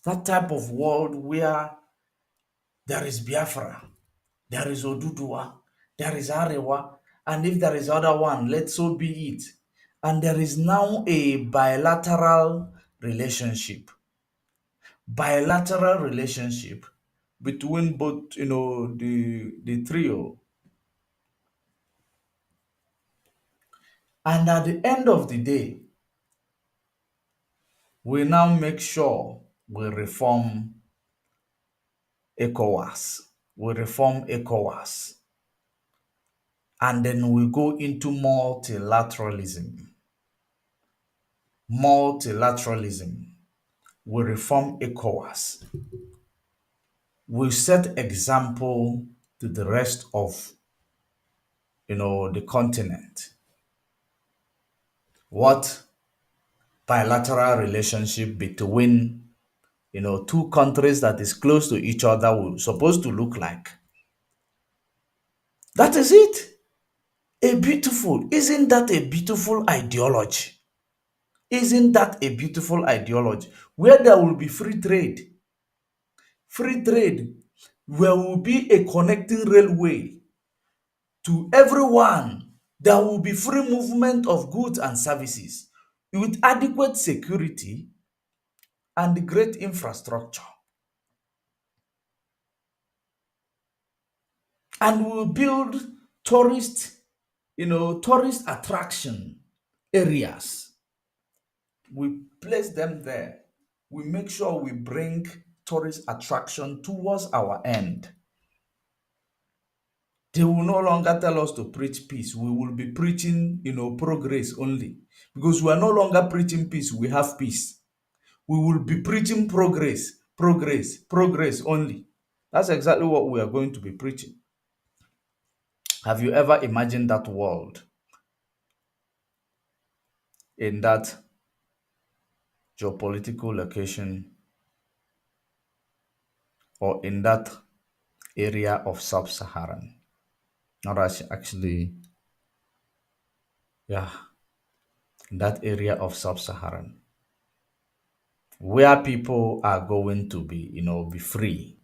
That type of world where there is Biafra, there is Odudua, there is Arewa, and if there is other one, let so be it. And there is now a bilateral relationship. bilateral relationship between both, the trio. And at the end of the day, we now make sure we reform ECOWAS. We reform ECOWAS. And then we go into multilateralism. Multilateralism. We reform ECOWAS. We set example to the rest of, the continent. What bilateral relationship between, two countries that is close to each other will supposed to look like. That is it. Isn't that a beautiful ideology? Isn't that a beautiful ideology? Where there will be free trade, where will be a connecting railway to everyone. There will be free movement of goods and services with adequate security and great infrastructure. And we will build tourist, tourist attraction areas. We place them there. We make sure we bring tourist attraction towards our end. They will no longer tell us to preach peace. We will be preaching, progress only. Because we are no longer preaching peace, we have peace. We will be preaching progress, progress, progress only. That's exactly what we are going to be preaching. Have you ever imagined that world in that geopolitical location or in that area of sub-Saharan? Not actually, yeah, in that area of sub-Saharan, where people are going to be, be free.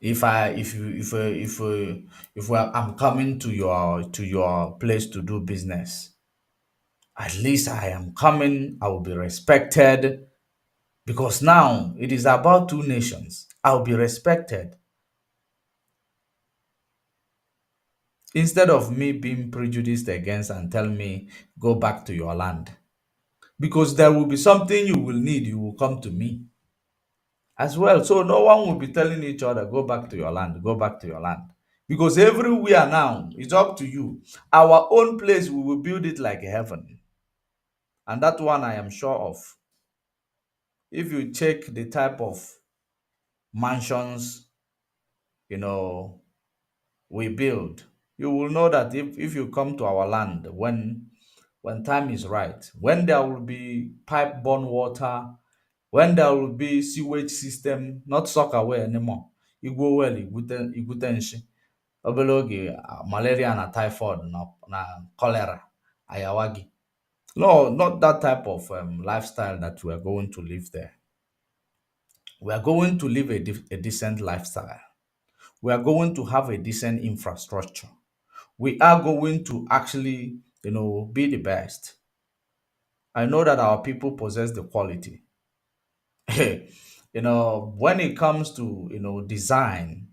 If I, if you, I'm coming to your place to do business, at least I am coming, I will be respected, because now it is about two nations. I'll be respected instead of me being prejudiced against and tell me go back to your land, because there will be something you will need, you will come to me as well. So no one will be telling each other go back to your land, go back to your land, because everywhere now it's up to you. Our own place, we will build it like heaven, and that one I am sure of. If you check the type of mansions, you know we build, you will know that if you come to our land when time is right, when there will be pipe borne water, when there will be sewage system, not sock away anymore. Igwo well igwute nshi. Obere oge malaria na typhoid na cholera ayawagi. No, not that type of lifestyle that we are going to live there. We are going to live a decent lifestyle. We are going to have a decent infrastructure. We are going to actually, be the best. I know that our people possess the quality. When it comes to, design,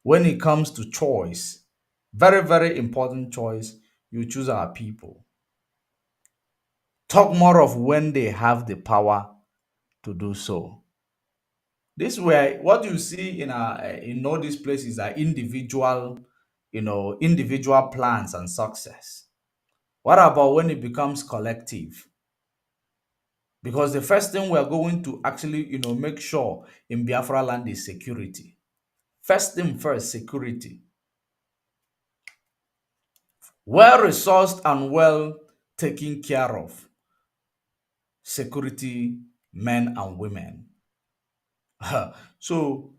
when it comes to choice, very, very important choice, you choose our people. Talk more of when they have the power to do so. This way, what you see in all these places are individual, individual plans and success. What about when it becomes collective? Because the first thing we are going to actually, make sure in Biafra land is security. First thing first, security. Well resourced and well taken care of security men and women. So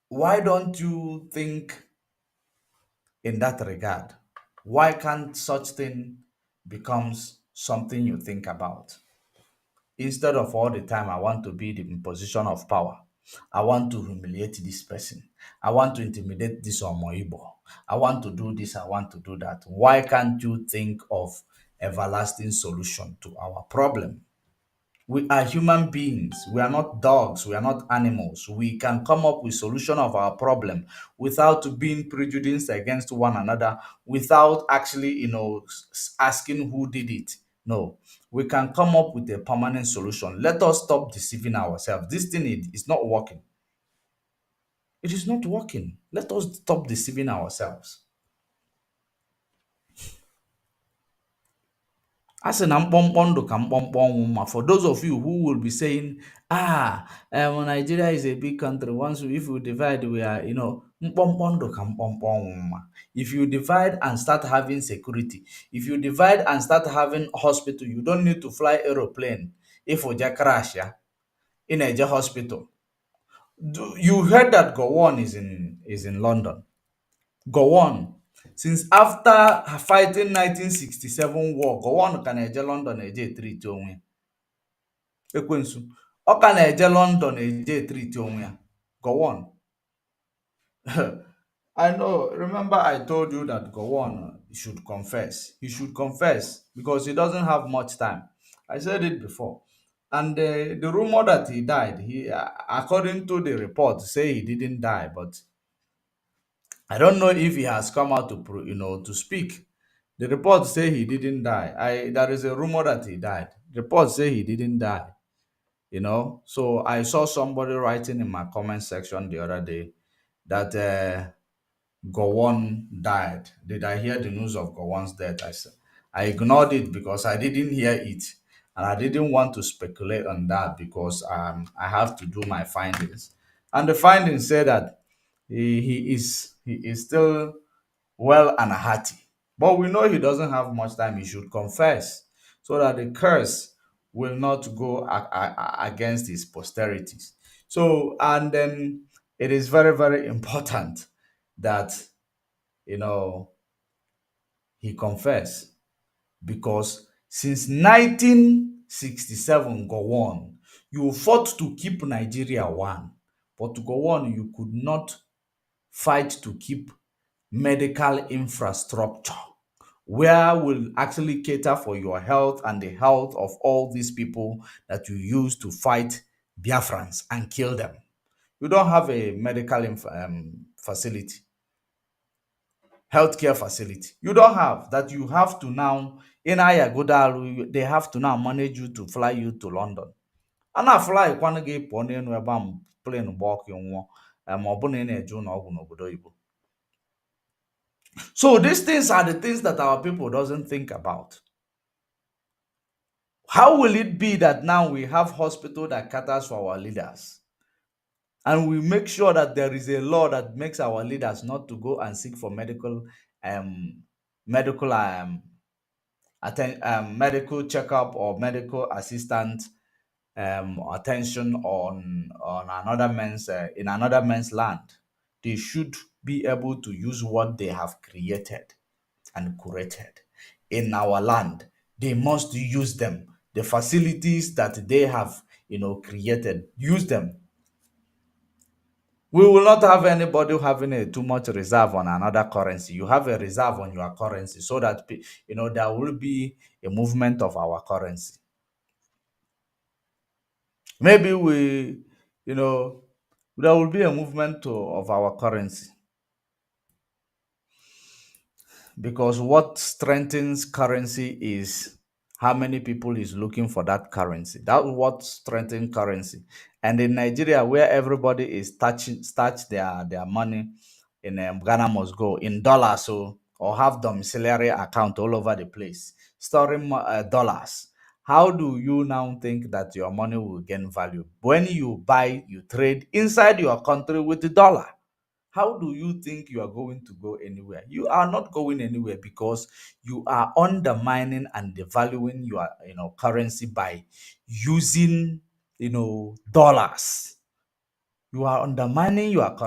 why don't you think in that regard? Why can't such thing becomes something you think about? Instead of all the time, I want to be in position of power. I want to humiliate this person. I want to intimidate this Omoibo. I want to do this. I want to do that. Why can't you think of everlasting solution to our problem? We are human beings. We are not dogs. We are not animals. We can come up with solution of our problem without being prejudiced against one another, without actually, asking who did it. No, we can come up with a permanent solution. Let us stop deceiving ourselves. This thing is not working. It is not working. Let us stop deceiving ourselves. As in mkpọmkpọ ndụ ka mkpọmkpọ ọnwụ mma. For those of you who will be saying, Nigeria is a big country. Once if we divide, we are, mkpọmkpọ ndụ ka mkpọmkpọ ọnwụ mma. If you divide and start having security, if you divide and start having hospital, you don't need to fly aeroplane. If oja crash, yeah, in a hospital. You heard that Gowon is in London. Gowon. Since after fighting 1967 war, Gowon ka na-eje London eje treat onwe ya. Ekwensu. Ọ ka na-eje London eje treat onwe ya. Gowon. I know. Remember I told you that Gowon should confess. He should confess because he doesn't have much time. I said it before. And the rumor that he died, according to the report, say he didn't die, but I don't know if he has come out to speak. The reports say he didn't die. There is a rumor that he died. Reports say he didn't die. So I saw somebody writing in my comment section the other day that Gowon died. Did I hear the news of Gowon's death? I ignored it because I didn't hear it, and I didn't want to speculate on that because I have to do my findings. And the findings say that he is still well and hearty. But we know he doesn't have much time. He should confess so that the curse will not go against his posterities. So, and then it is very, very important that, you know, he confess because since 1967, go on, you fought to keep Nigeria one, but to go on, you could not fight to keep medical infrastructure where will actually cater for your health and the health of all these people that you use to fight Biafrans and kill them. You don't have a medical facility, healthcare facility. You don't have that. You have to now in Ayagodalu, they have to now manage you to fly you to London. And I fly kwana gị pụọ n'elu ebe ahụ plane gba ọkụ nwụọ ma ọ bụ na ị na-eje ụlọ ọgwụ n'obodo oyibo. So these things are the things that our people doesn't think about. How will it be that now we have hospital that caters for our leaders? And we make sure that there is a law that makes our leaders not to go and seek for medical medical checkup or medical assistant attention on another man's in another man's land. They should be able to use what they have created and curated in our land. They must use them. The facilities that they have, created, use them. We will not have anybody having a too much reserve on another currency. You have a reserve on your currency so that there will be a movement of our currency. Maybe there will be a movement of our currency. Because what strengthens currency is how many people is looking for that currency. That's what strengthens currency. And in Nigeria, where everybody is touch their money in Ghana must go in dollars, or have domiciliary account all over the place, storing dollars. How do you now think that your money will gain value? When you trade inside your country with the dollar. How do you think you are going to go anywhere? You are not going anywhere because you are undermining and devaluing your currency by using dollars. You are undermining your currency.